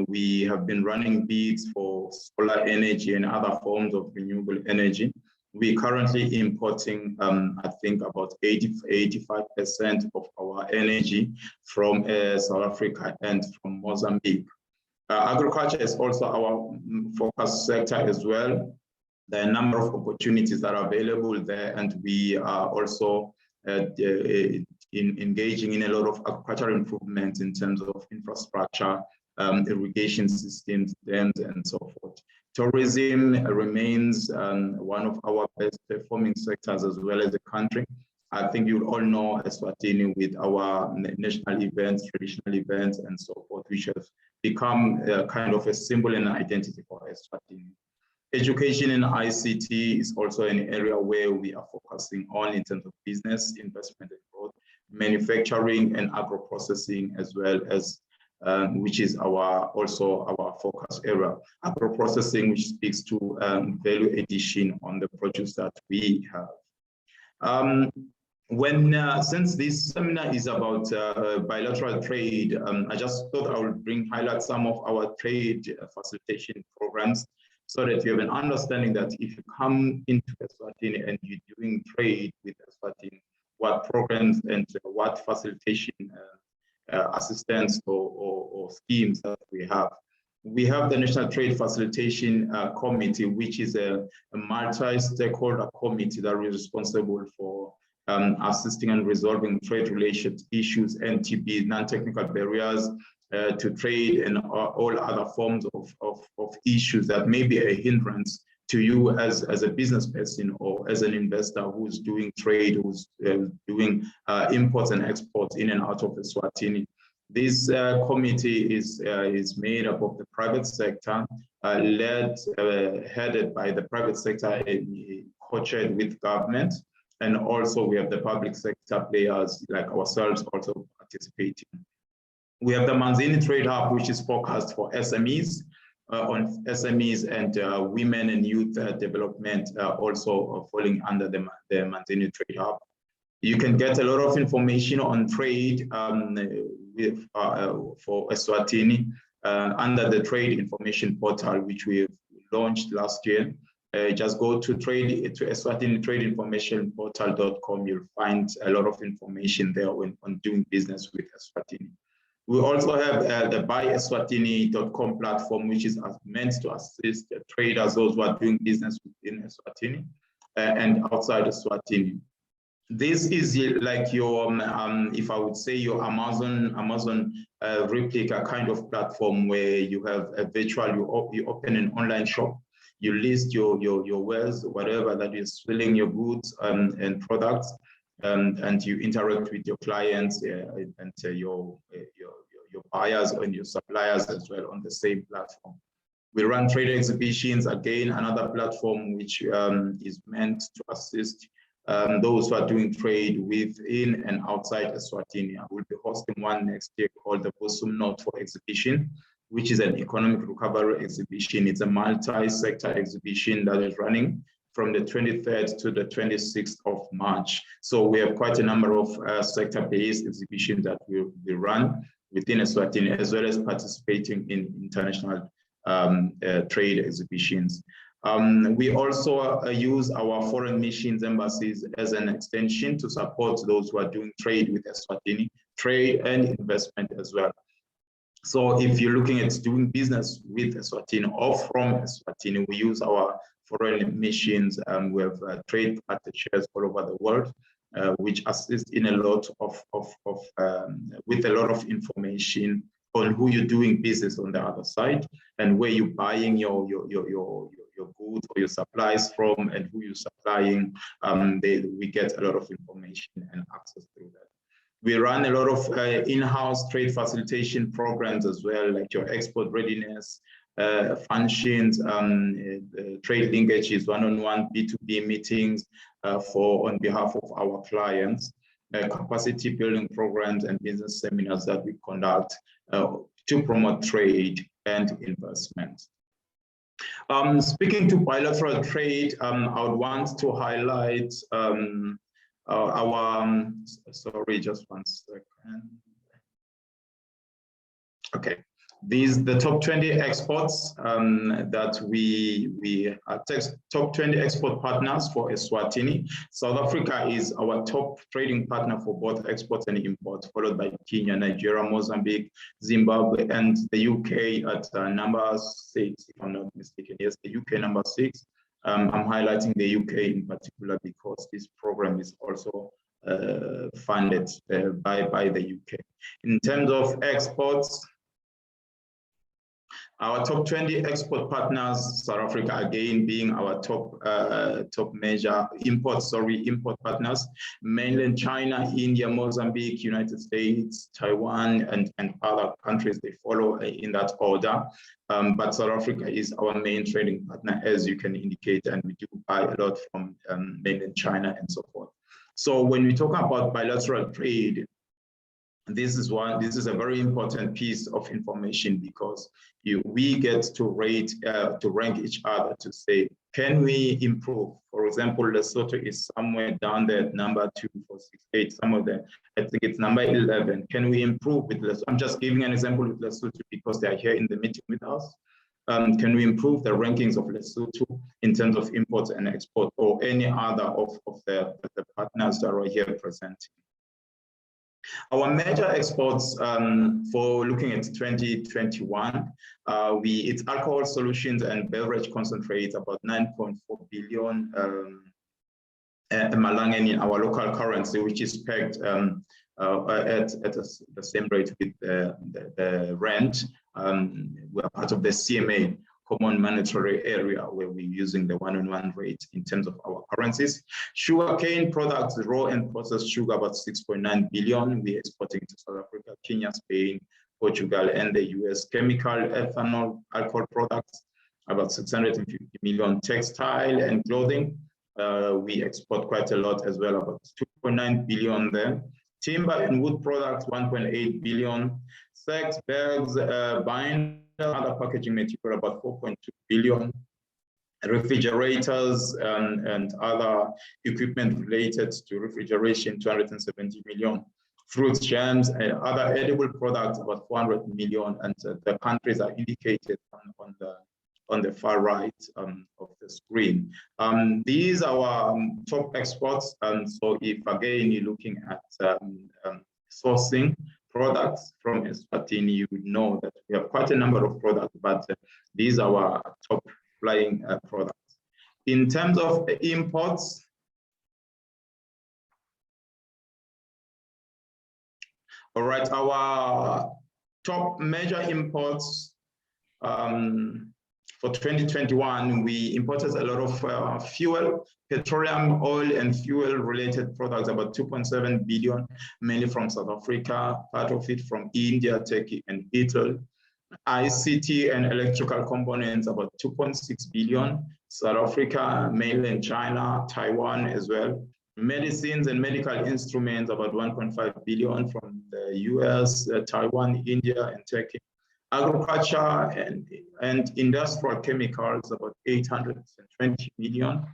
We have been running bids for solar energy and other forms of renewable energy. We're currently importing, I think, about 85% of our energy from South Africa and from Mozambique. Agriculture is also our focus sector as well. There are a number of opportunities that are available there, and we are also engaging in a lot of agricultural improvements in terms of infrastructure, irrigation systems, dams, and so forth. Tourism remains one of our best performing sectors as well as a country. I think you all know Eswatini with our national events, traditional events, and so forth, which has become kind of a symbol and identity for Eswatini. Education and ICT is also an area where we are focusing on in terms of business, investment and growth, manufacturing and agro-processing, as well as which is also our focus area. Agro-processing, which speaks to value addition on the produce that we have. Since this seminar is about bilateral trade, I just thought I would highlight some of our trade facilitation programs, so that you have an understanding that if you come into Eswatini and you're doing trade with Eswatini, what programs and what facilitation assistance or schemes that we have. We have the National Trade Facilitation Committee, which is a multi-stakeholder committee that is responsible for assisting and resolving trade-related issues, NTB, non-technical barriers to trade, and all other forms of issues that may be a hindrance to you as a business person or as an investor who's doing trade, who's doing imports and exports in and out of Eswatini. This committee is made up of the private sector, headed by the private sector, co-chaired with government, and also we have the public sector players like ourselves also participating. We have the Manzini Trade Hub, which is focused for SMEs, on SMEs and women and youth development, also falling under the Manzini Trade Hub. You can get a lot of information on trade for Eswatini under the Trade Information Portal, which we launched last year. Just go to Eswatini Trade Information Portal.com. You'll find a lot of information there on doing business with Eswatini. We also have the bi-Eswatini.com platform, which is meant to assist traders, those who are doing business within Eswatini and outside Eswatini. this is like your, if I would say your Amazon replica kind of platform where you have a virtual, you open an online shop, you list your wares, whatever that is selling your goods and products, and you interact with your clients and your buyers and your suppliers as well on the same platform. We run trade exhibitions, again, another platform which is meant to assist those who are doing trade within and outside Eswatini. I will be hosting one next year called the Bosom North exhibition, which is an economic recovery exhibition. It's a multi-sector exhibition that is running from the 23rd to the 26th of March. So we have quite a number of sector-based exhibitions that will be run within Eswatini, as well as participating in international trade exhibitions. We also use our foreign missions embassies as an extension to support those who are doing trade with Eswatini, trade and investment as well. So if you're looking at doing business with Eswatini or from Eswatini, we use our foreign missions. We have trade partnerships all over the world, which assist in a lot with a lot of information on who you're doing business on the other side and where you're buying your goods or your supplies from and who you're supplying. We get a lot of information and access through that. We run a lot of in-house trade facilitation programs as well, like your export readiness functions, trade linkages, one-on-one B2B meetings on behalf of our clients, capacity building programs and business seminars that we conduct to promote trade and investment. Speaking to bilateral trade, I would want to highlight sorry, just one second. Okay, the top 20 exports that we are top 20 export partners for Eswatini. South Africa is our top trading partner for both exports and imports, followed by Kenya, Nigeria, Mozambique, Zimbabwe, and the UK at number 6, if I'm not mistaken. Yes, the UK number 6. I'm highlighting the UK in particular because this program is also funded by the UK. In terms of exports, our top 20 export partners, South Africa again being our top major import partners, mainland China, India, Mozambique, United States, Taiwan, and other countries, they follow in that order. But South Africa is our main trading partner, as you can indicate, and we do buy a lot from mainland China and so forth. So when we talk about bilateral trade, this is a very important piece of information because we get to rank each other to say, can we improve? For example, Lesotho is somewhere down there at number 2468, some of them, I think it's number 11. Can we improve with Lesotho? I'm just giving an example with Lesotho because they are here in the meeting with us. Can we improve the rankings of Lesotho in terms of imports and export or any other of the partners that are here presenting? Our major exports for looking at 2021, it's alcohol solutions and beverage concentrates, about 9.4 billion Malangan in our local currency, which is pegged at the same rate with the rand. We are part of the CMA, Common Monetary Area, where we're using the one-on-one rate in terms of our currencies. Sugarcane products, raw and processed sugar, about 6.9 billion. We're exporting to South Africa, Kenya, Spain, Portugal, and the US. Chemical, ethanol, alcohol products, about 650 million. Textile and clothing, we export quite a lot as well, about 2.9 billion there. Timber and wood products, 1.8 billion. Sacks, bags, binder, other packaging material, about 4.2 billion. Refrigerators and other equipment related to refrigeration, 270 million. Fruits, jams, and other edible products, about 400 million. And the countries are indicated on the far right of the screen. These are our top exports. So if again you're looking at sourcing products from Eswatini, you would know that we have quite a number of products, but these are our top flying products. In terms of imports, All right, our top major imports for 2021, we imported a lot of fuel, petroleum, oil, and fuel-related products, about 2.7 billion, mainly from South Africa, part of it from India, Turkey, and Italy. ICT and electrical components, about 2.6 billion, South Africa, mainland China, Taiwan as well. Medicines and medical instruments, about 1.5 billion from the US, Taiwan, India, and Turkey. Agriculture and industrial chemicals, about 820 million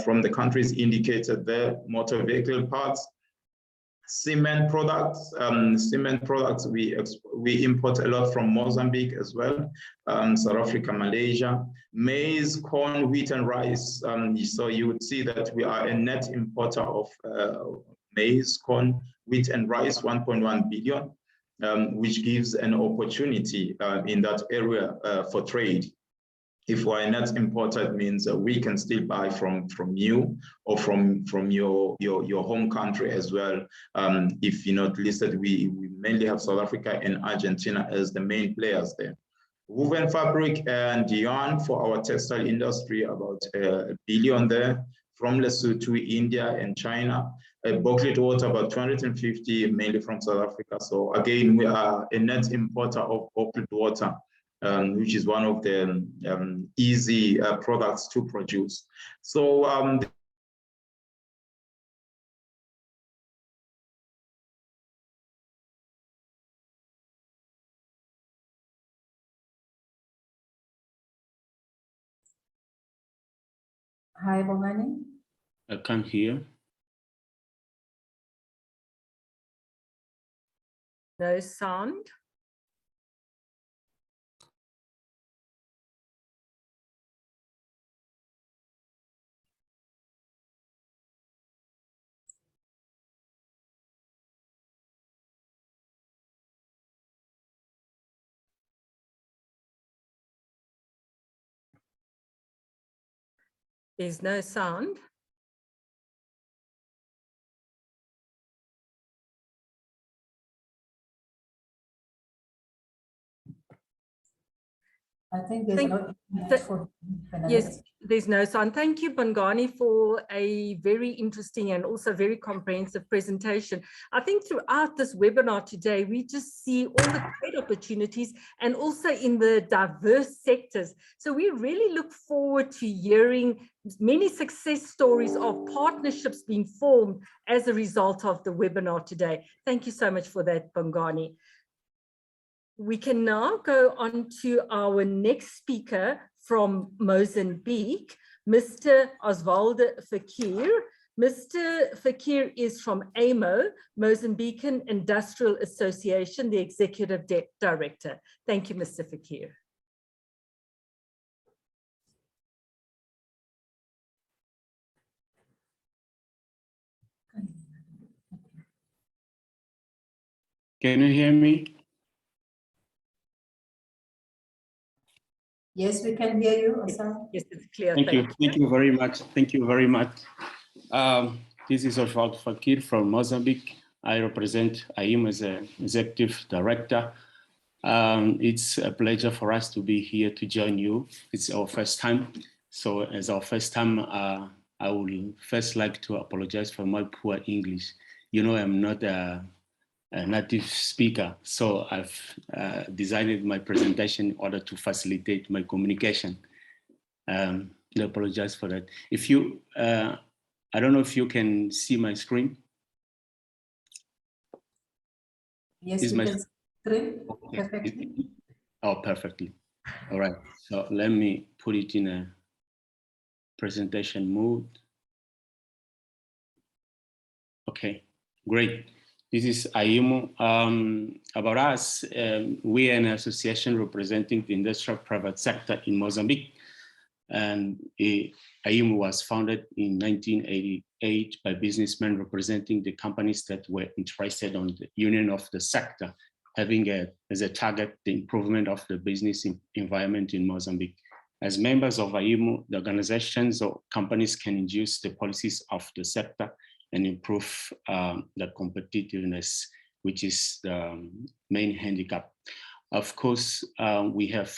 from the countries indicated there. Motor vehicle parts, cement products. We import a lot from Mozambique as well, South Africa, Malaysia. Maize, corn, wheat, and rice. So you would see that we are a net importer of maize, corn, wheat, and rice, 1.1 billion. Which gives an opportunity in that area for trade. If we're a net importer, it means we can still buy from you or from your home country as well. If you're not listed, we mainly have South Africa and Argentina as the main players there. Woven fabric and yarn for our textile industry, about $1 billion there. From Lesotho, India, and China. Bauxite water, about 250, mainly from South Africa. So again, we are a net importer of bauxite water, which is one of the easy products to produce. So Hi, Bongani. I can't hear. No sound. There's no sound. I think there's no internet for Yes, there's no sound. Thank you, Bongani, for a very interesting and also very comprehensive presentation. I think throughout this webinar today, we just see all the great opportunities and also in the diverse sectors. So we really look forward to hearing many success stories of partnerships being formed as a result of the webinar today. Thank you so much for that, Bongani. We can now go on to our next speaker from Mozambique, Mr. Osvaldo Fakir. Mr. Fakir is from AMO, Mozambican Industrial Association, the Executive Director. Thank you, Mr. Fakir. Can you hear me? Yes, we can hear you, Osam. Yes, it's clear. Thank you. Thank you very much. Thank you very much. This is Osvaldo Fakir from Mozambique. I represent AIM as an executive director. It's a pleasure for us to be here to join you. It's our first time. So as our first time, I would first like to apologize for my poor English. You know, I'm not a native speaker, so I've designed my presentation in order to facilitate my communication. I apologize for that. If you, I don't know if you can see my screen. Yes, we can screen perfectly. Oh, perfectly. All right. So let me put it in a presentation mode. Okay, great. This is AIMO. About us, we are an association representing the industrial private sector in Mozambique. And AIMO was founded in 1988 by businessmen representing the companies that were interested on the union of the sector, having as a target the improvement of the business environment in Mozambique. As members of AIMO, the organizations or companies can induce the policies of the sector and improve the competitiveness which is the main handicap. Of course, we have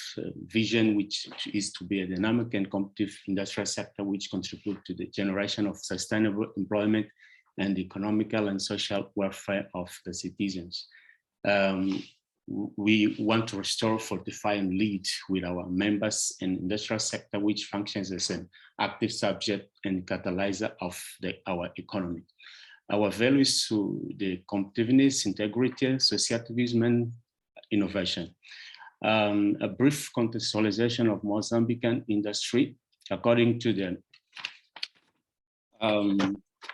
vision, which is to be a dynamic and competitive industrial sector, which contribute to the generation of sustainable employment and economical and social welfare of the citizens. We want to restore, fortify, and lead with our members and industrial sector, which functions as an active subject and catalyzer of our economy. Our values to the competitiveness, integrity, associativism, and innovation. A brief contextualization of Mozambican industry, according to the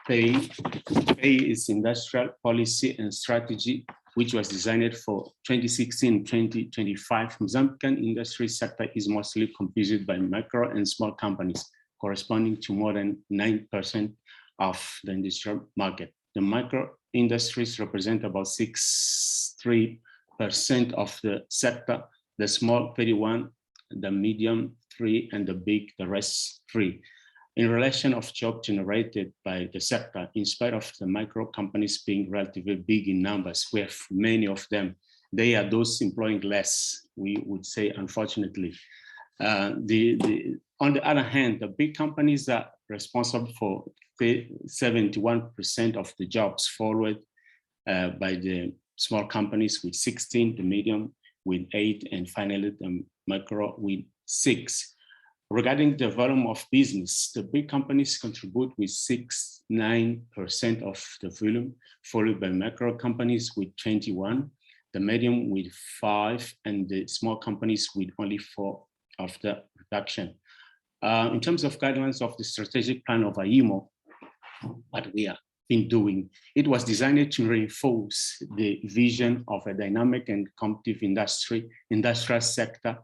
PEI is industrial policy and strategy, which was designed for 2016-2025. Mozambican industry sector is mostly composed by micro and small companies, corresponding to more than 9% of the industrial market. The micro industries represent about 63% of the sector, the small 31%, the medium 3%, and the big, the rest 3%. In relation of job generated by the sector, in spite of the micro companies being relatively big in numbers, we have many of them. They are those employing less, we would say, unfortunately. On the other hand, the big companies are responsible for 71% of the jobs, followed by the small companies with 16%, the medium with 8%, and finally the micro with 6%. Regarding the volume of business, the big companies contribute with 69% of the volume, followed by micro companies with 21%, the medium with 5%, and the small companies with only 4% of the production. In terms of guidelines of the strategic plan of AIMO, what we have been doing, it was designed to reinforce the vision of a dynamic and competitive industrial sector,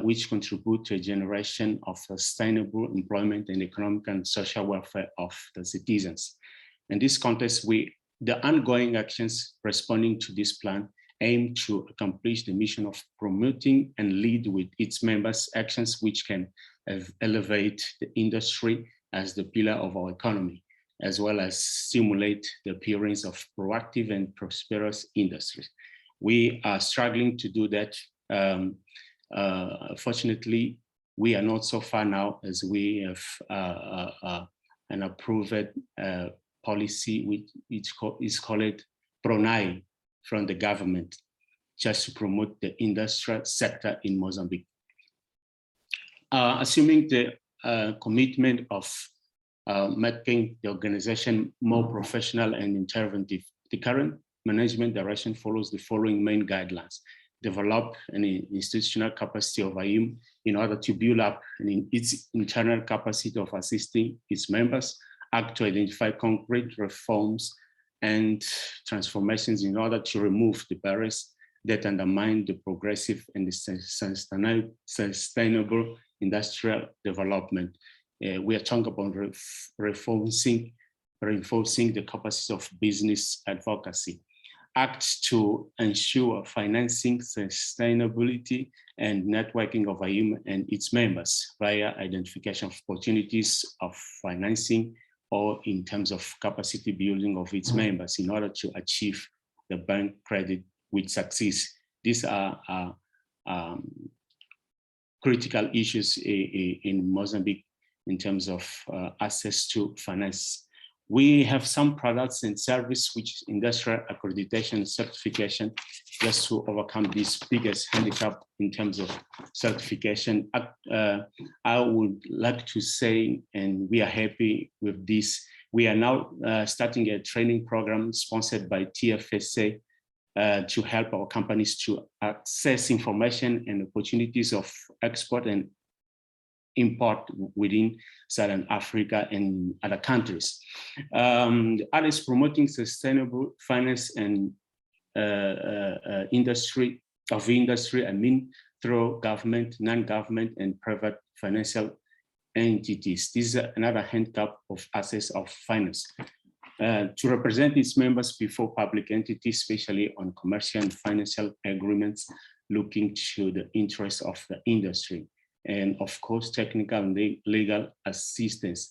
which contribute to a generation of sustainable employment and economic and social welfare of the citizens. In this context, the ongoing actions responding to this plan aim to accomplish the mission of promoting and lead with its members actions which can elevate the industry as the pillar of our economy, as well as stimulate the appearance of proactive and prosperous industries. We are struggling to do that. Fortunately, we are not so far now, as we have an approved policy which is called PRONAI from the government, just to promote the industrial sector in Mozambique. Assuming the commitment of making the organization more professional and interventive, the current management direction follows the following main guidelines: develop an institutional capacity of AIM in order to build up its internal capacity of assisting its members, act to identify concrete reforms and transformations in order to remove the barriers that undermine the progressive and the sustainable industrial development. We are talking about reinforcing the capacity of business advocacy. Act to ensure financing, sustainability, and networking of AIM and its members via identification of opportunities of financing or in terms of capacity building of its members in order to achieve the bank credit with success. These are critical issues in Mozambique in terms of access to finance. We have some products and service which is industrial accreditation certification, just to overcome this biggest handicap in terms of certification. I would like to say, and we are happy with this, we are now starting a training program sponsored by TFSA to help our companies to access information and opportunities of export and import within Southern Africa and other countries. Others promoting sustainable finance and industry, I mean, through government, non-government, and private financial entities. This is another handicap of access of finance. To represent its members before public entities, especially on commercial and financial agreements, looking to the interests of the industry. And of course, technical and legal assistance.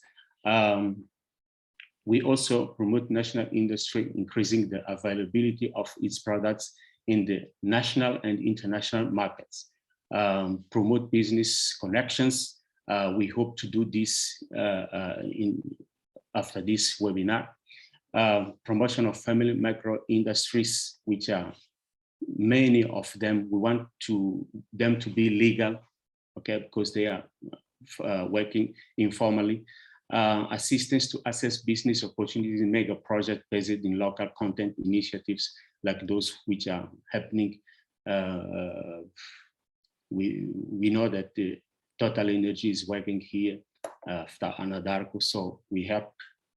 We also promote national industry, increasing the availability of its products in the national and international markets. Promote business connections. We hope to do this after this webinar. Promotion of family micro industries, which are many of them, we want them to be legal, okay, because they are working informally. Assistance to access business opportunities in mega projects based in local content initiatives like those which are happening. We know that the Total Energy is working here after Anadarko, so we help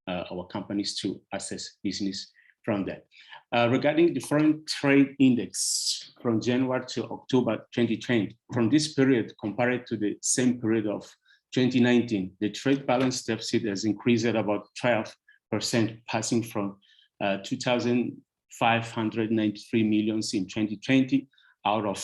our companies to access business from that. Regarding the foreign trade index from January to October 2020, from this period compared to the same period of 2019, the trade balance deficit has increased at about 12%, passing from 2,593 millions in 2020 out of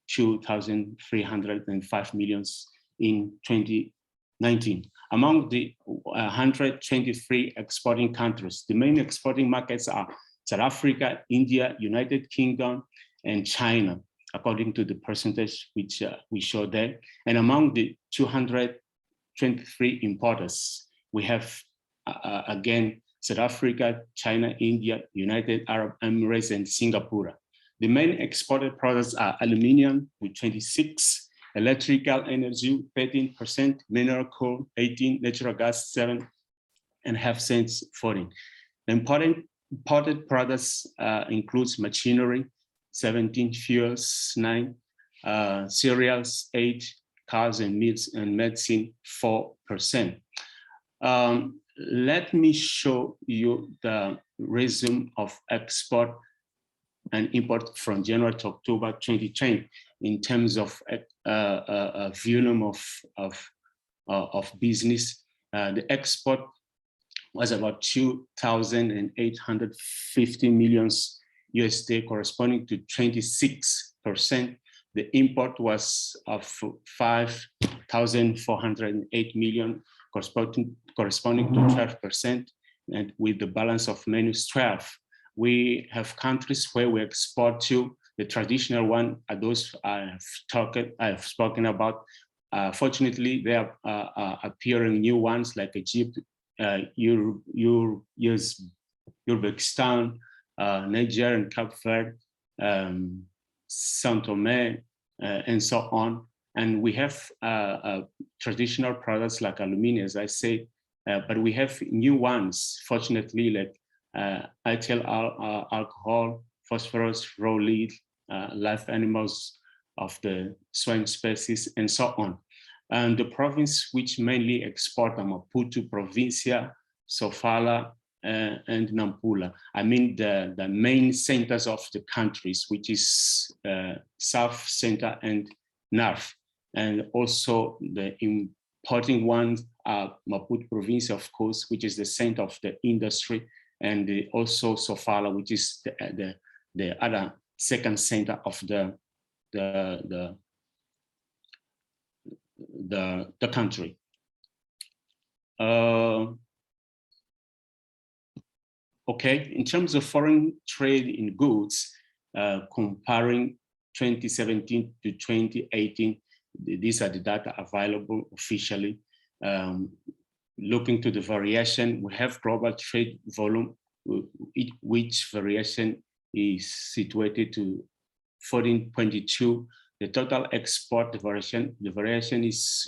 2,305 millions in 2019. Among the 123 exporting countries, the main exporting markets are South Africa, India, United Kingdom, and China, according to the percentage which we show there. And among the 223 importers, we have, again, South Africa, China, India, United Arab Emirates, and Singapore. The main exported products are aluminium with 26%, electrical energy 13%, mineral coal 18%, natural gas 7.5 14%. The imported products includes machinery 17%, fuels 9%, cereals 8%, cars and meats and medicine 4%. Let me show you the resume of export and import from January to October 2020 in terms of volume of business. The export was about 2,850 millions USD, corresponding to 26%. The import was of 5,408 million, corresponding to 12%, and with the balance of minus 12. We have countries where we export to. The traditional one are those I've spoken about. Fortunately, there are appearing new ones like Egypt, Uzbekistan, Niger and Cape Verde, São Tomé, and so on. And we have traditional products like aluminum, as I said, but we have new ones, fortunately, like ethyl alcohol, phosphorus, raw lead, live animals of the swine species, and so on. And the province which mainly export are Maputo, Provincia, Sofala, and Nampula. I mean the main centers of the countries, which is South, Center, and North. And also the importing ones are Maputo Province, of course, which is the center of the industry, and also Sofala, which is the other second center of the country. Okay, in terms of foreign trade in goods, comparing 2017 to 2018, these are the data available officially. Looking to the variation, we have global trade volume, which variation is situated to 14.22. The total export variation is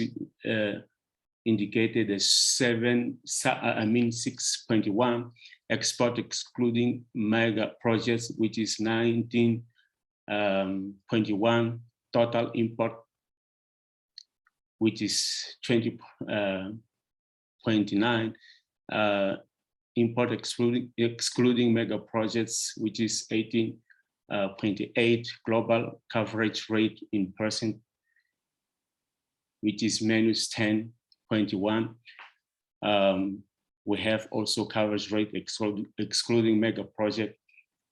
indicated as 6.1. Export excluding mega projects, which is 19.1. Total import, which is 20.9. Import excluding mega projects, which is 18.8. Global coverage rate in percent, which is minus 10.1. We have also coverage rate excluding mega project,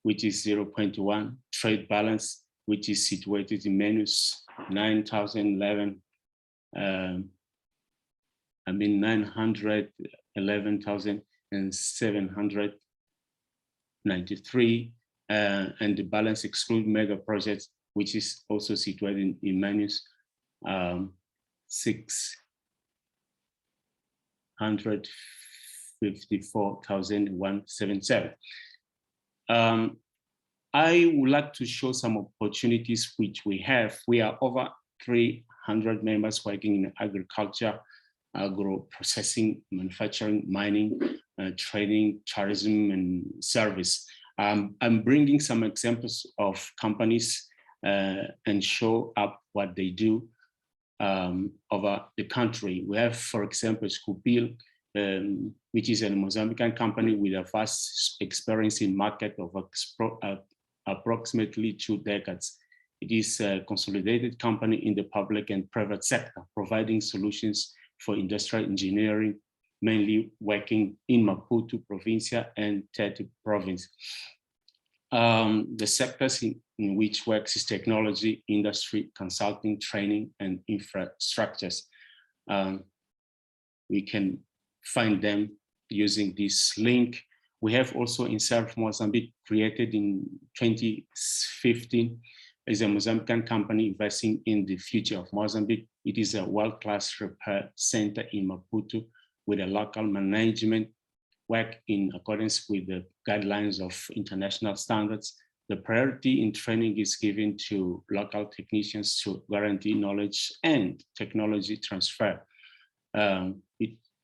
which is 0.1. Trade balance, which is situated in minus 911,000 1,793, and the balance exclude mega projects, which is also situated in minus 654,177. I would like to show some opportunities which we have. We are over 300 members working in agriculture, agro-processing, manufacturing, mining, trading, tourism, and service. I'm bringing some examples of companies and show up what they do over the country. We have, for example, Scupil, which is a Mozambican company with a vast experience in market of approximately 2 decades. It is a consolidated company in the public and private sector, providing solutions for industrial engineering, mainly working in Maputo Provincia and Tete Province. The sectors in which works is technology, industry, consulting, training, and infrastructures. We can find them using this link. We have also in SACU+Mozambique, created in 2015, is a Mozambican company investing in the future of Mozambique. It is a world-class repair center in Maputo with a local management, work in accordance with the guidelines of international standards. The priority in training is given to local technicians to guarantee knowledge and technology transfer.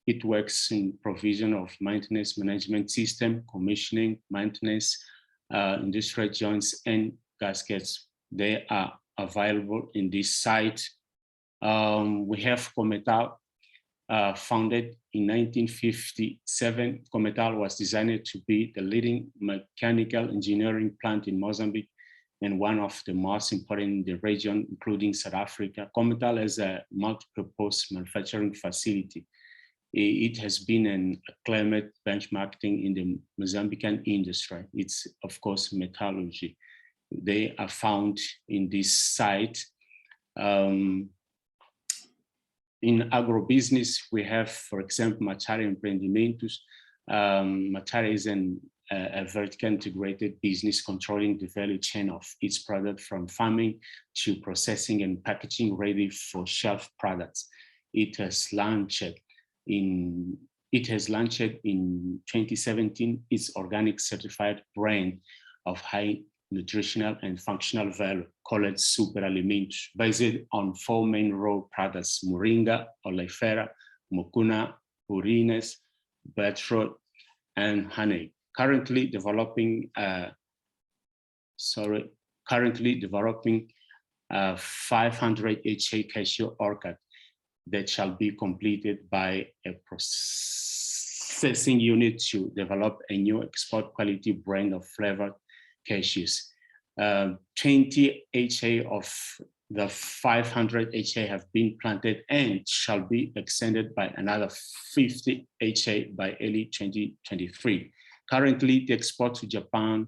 It works in provision of maintenance management system, commissioning, maintenance, industrial joints, and gaskets. They are available in this site. We have Cometal, founded in 1957. Cometal was designed to be the leading mechanical engineering plant in Mozambique and one of the most important in the region, including South Africa. Cometal is a multi-purpose manufacturing facility. It has been an acclaimed benchmarking in the Mozambican industry. It's, of course, metallurgy. They are found in this site. In agribusiness, we have, for example, Matari Empreendimentos. Matari is a vertically integrated business controlling the value chain of its product from farming to processing and packaging ready for shelf products. It has launched in 2017 its organic certified brand of high nutritional and functional value called Super Alimentos, based on 4 main raw products: moringa, oleifera, mucuna, purines, beetroot, and honey. Currently developing 500 HA cashew orchard that shall be completed by a processing unit to develop a new export quality brand of flavored cashews. 20 HA of the 500 HA have been planted and shall be extended by another 50 HA by early 2023. Currently, the export to Japan,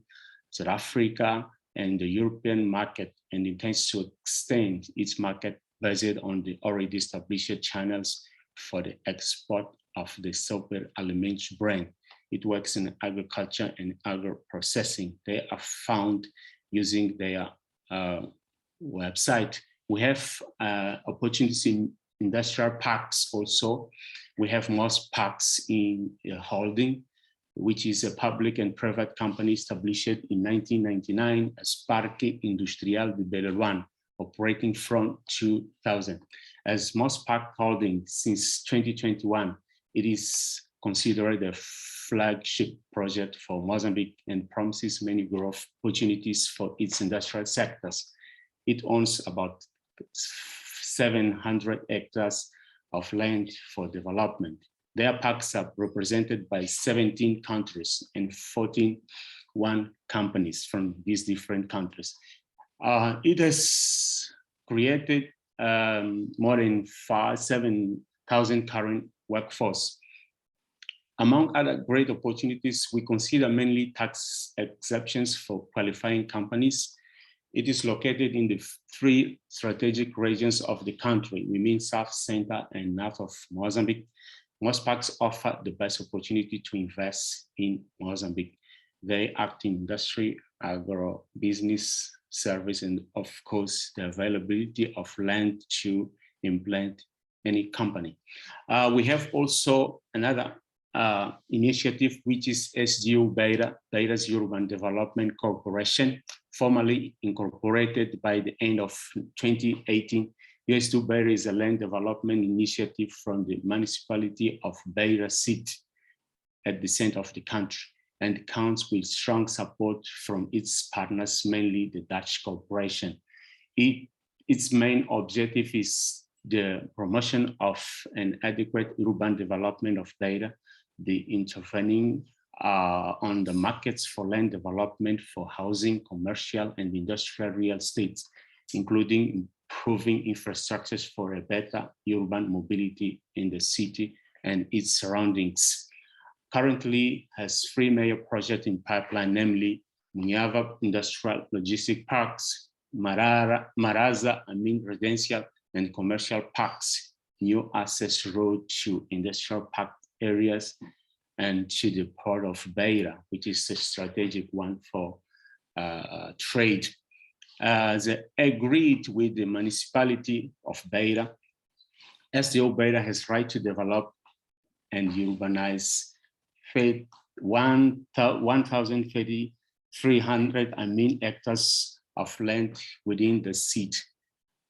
South Africa, and the European market, and intends to extend its market based on the already established channels for the export of the Super Alimentos brand. It works in agriculture and agro-processing. They are found using their website. We have opportunities in industrial parks also. We have most parks in holding, which is a public and private company established in 1999 as Parque Industrial de Beleruan, operating from 2000. As most park holding since 2021, it is considered a flagship project for Mozambique and promises many growth opportunities for its industrial sectors. It owns about 700 hectares of land for development. Their parks are represented by 17 countries and 41 companies from these different countries. It has created more than 7,000 current workforce. Among other great opportunities, we consider mainly tax exceptions for qualifying companies. It is located in the 3 strategic regions of the country. We mean South, Center, and North of Mozambique. Most parks offer the best opportunity to invest in Mozambique. They act in industry, agro, business, service, and of course, the availability of land to implant any company. We have also another initiative, which is SGU Beira, Beira's Urban Development Corporation, formally incorporated by the end of 2018. US2 Beira is a land development initiative from the municipality of Beira City at the center of the country, and counts with strong support from its partners, mainly the Dutch corporation. Its main objective is the promotion of an adequate urban development of Beira, the intervening on the markets for land development for housing, commercial, and industrial real estate, including improving infrastructures for a better urban mobility in the city and its surroundings. Currently has 3 major projects in pipeline, namely Munyava Industrial Logistic Parks, Maraza Residential and Commercial Parks, new access road to industrial park areas, and to the port of Beira, which is a strategic one for trade. They agreed with the municipality of Beira. SDO Beira has right to develop and urbanize 1,300 hectares of land within the seat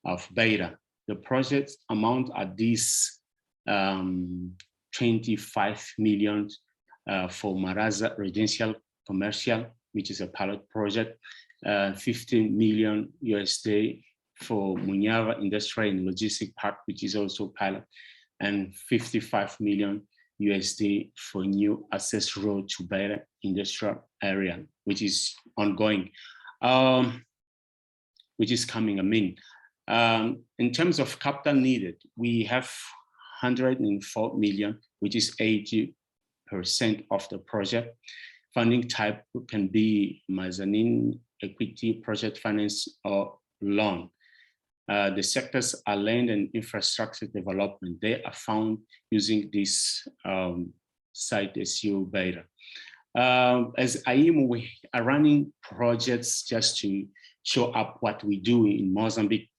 of Beira. The project amount at this 25 million for Maraza Residential Commercial, which is a pilot project, 15 million USD for Munyava Industrial and Logistic Park, which is also pilot, and 55 million USD for new access road to Beira industrial area, which is ongoing, which is coming. In terms of capital needed, we have 104 million, which is 80% of the project. Funding type can be mezzanine, equity, project finance, or loan. The sectors are land and infrastructure development. They are found using this site SU Beira. As AIM, we are running projects just to show up what we do in Mozambique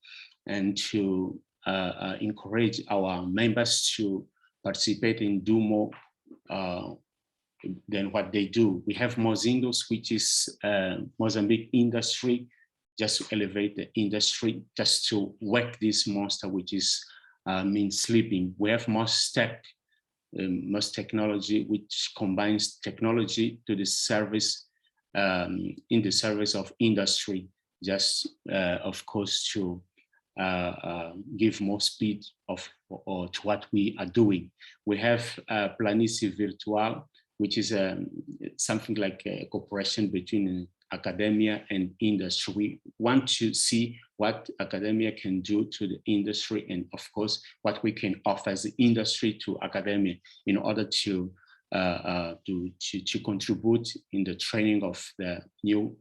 and to encourage our members to participate and do more than what they do. We have Mozindos, which is Mozambique industry, just to elevate the industry, just to work this monster, which is means sleeping. We have most technology, which combines technology to the service, in the service of industry, just of course to give more speed to what we are doing. We have Planicie Virtual, which is something like a cooperation between academia and industry. We want to see what academia can do to the industry, and of course, what we can offer as the industry to academia in order to contribute in the training of the new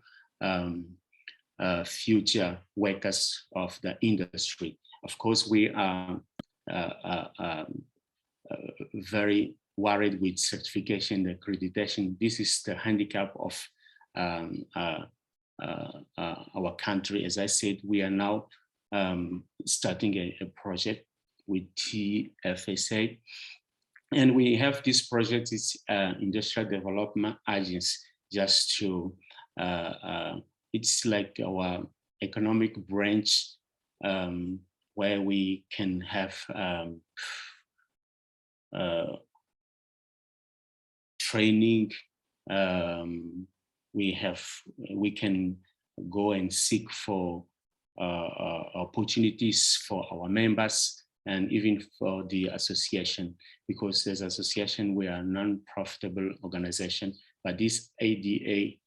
future workers of the industry. Of course, we are very worried with certification, accreditation. This is the handicap of our country. As I said, we are now starting a project with TFSA, and we have this project. It's Industrial Development Agency, just to it's like our economic branch, where we can have training. We can go and seek for opportunities for our members and even for the association, because as association we are a non-profitable organization, but this ADA,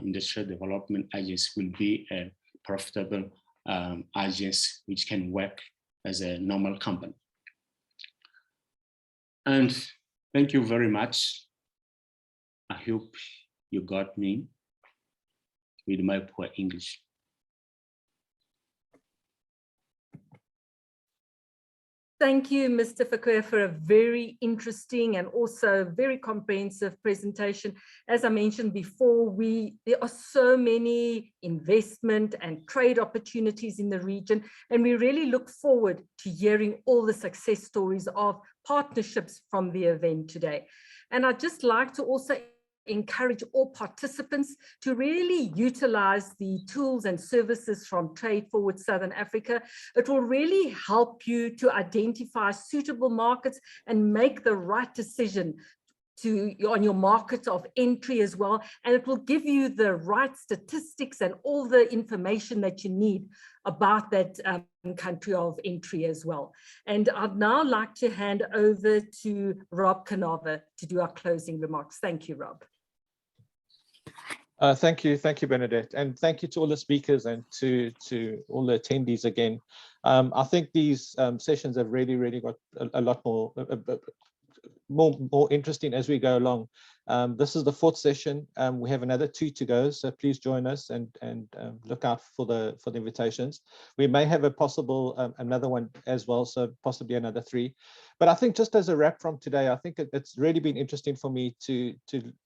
Industrial Development Agency, will be a profitable agency which can work as a normal company. And thank you very much. I hope you got me with my poor English. Thank you, Mr. Fakwe, for a very interesting and also very comprehensive presentation. As I mentioned before, there are so many investment and trade opportunities in the region, and we really look forward to hearing all the success stories of partnerships from the event today. And I'd just like to also encourage all participants to really utilize the tools and services from Trade Forward Southern Africa. It will really help you to identify suitable markets and make the right decision on your market of entry as well. And it will give you the right statistics and all the information that you need about that country of entry as well. And I'd now like to hand over to Rob Canova to do our closing remarks. Thank you, Rob. Thank you, Bernadette, and thank you to all the speakers and to all the attendees again. I think these sessions have really got a lot more interesting as we go along. This is the 4th session. We have another 2 to go, so please join us and look out for the invitations. We may have a possible another one as well, so possibly another 3. But I think just as a wrap from today, I think it's really been interesting for me to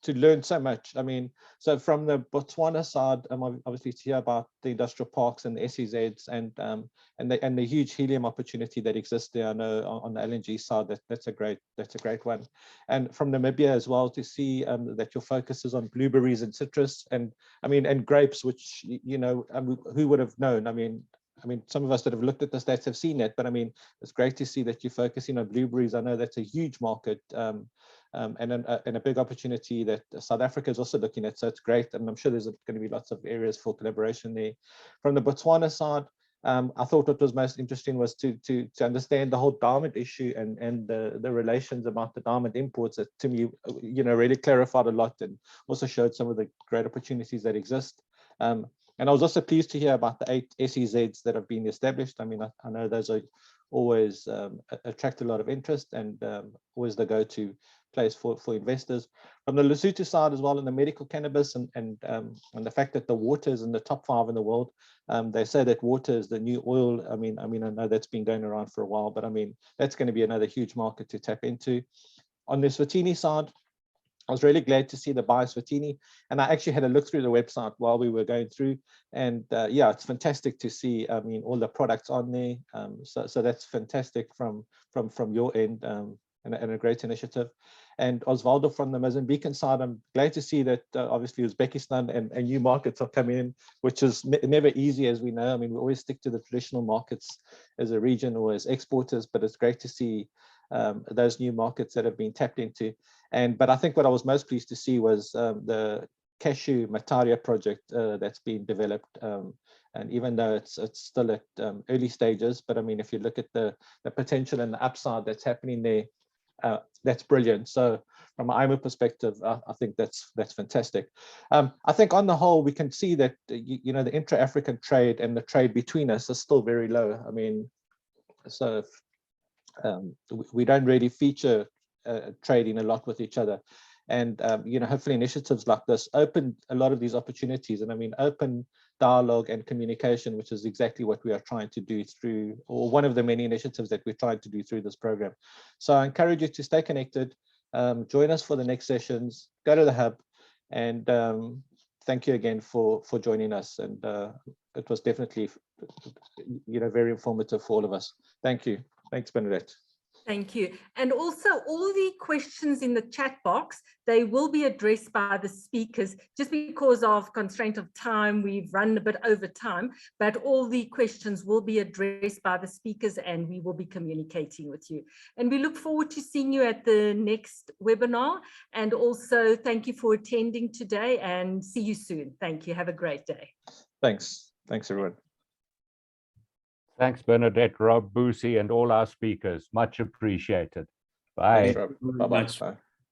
learn so much. I mean, so from the Botswana side, obviously to hear about the industrial parks and the SEZs and the huge helium opportunity that exists there. I know on the LNG side that's a great one. And from Namibia as well to see that your focus is on blueberries and citrus and grapes, which who would have known? I mean, some of us that have looked at the stats have seen it, but I mean, it's great to see that you're focusing on blueberries. I know that's a huge market and a big opportunity that South Africa is also looking at. So it's great, and I'm sure there's going to be lots of areas for collaboration there. From the Botswana side, I thought what was most interesting was to understand the whole diamond issue and the relations about the diamond imports. That to me, really clarified a lot and also showed some of the great opportunities that exist. And I was also pleased to hear about the 8 SEZs that have been established. I mean, I know those are always attract a lot of interest and always the go-to place for investors. From the Lesotho side as well, in the medical cannabis and the fact that the water is in the top 5 in the world. They say that water is the new oil. I mean, I know that's been going around for a while, but I mean, that's going to be another huge market to tap into. On the Eswatini side, I was really glad to see the bi-Eswatini, and I actually had a look through the website while we were going through, and yeah, it's fantastic to see. I mean, all the products on there, so that's fantastic from your end, and a great initiative. And Osvaldo from the Mozambican side, I'm glad to see that obviously Uzbekistan and new markets are coming in, which is never easy, as we know. I mean, we always stick to the traditional markets as a region or as exporters, but it's great to see those new markets that have been tapped into. But I think what I was most pleased to see was the cashew Mataria project that's been developed. And even though it's still at early stages, but I mean, if you look at the potential and the upside that's happening there, that's brilliant. So from an IMO perspective, I think that's fantastic. I think on the whole, we can see that the intra-African trade and the trade between us is still very low. I mean, so we don't really feature trading a lot with each other, and hopefully initiatives like this open a lot of these opportunities. And I mean, open dialogue and communication, which is exactly what we are trying to do through, or one of the many initiatives that we're trying to do through this program. So I encourage you to stay connected, join us for the next sessions, go to the hub, and thank you again for joining us. And it was definitely very informative for all of us. Thank you. Thanks, Bernadette. Thank you. And also all the questions in the chat box, they will be addressed by the speakers. Just because of constraint of time, we've run a bit over time, but all the questions will be addressed by the speakers and we will be communicating with you. And we look forward to seeing you at the next webinar. And also thank you for attending today and see you soon. Thank you. Have a great day. Thanks. Thanks, everyone. Thanks, Bernadette, Rob, Boosie, and all our speakers. Much appreciated. Bye. Bye-bye.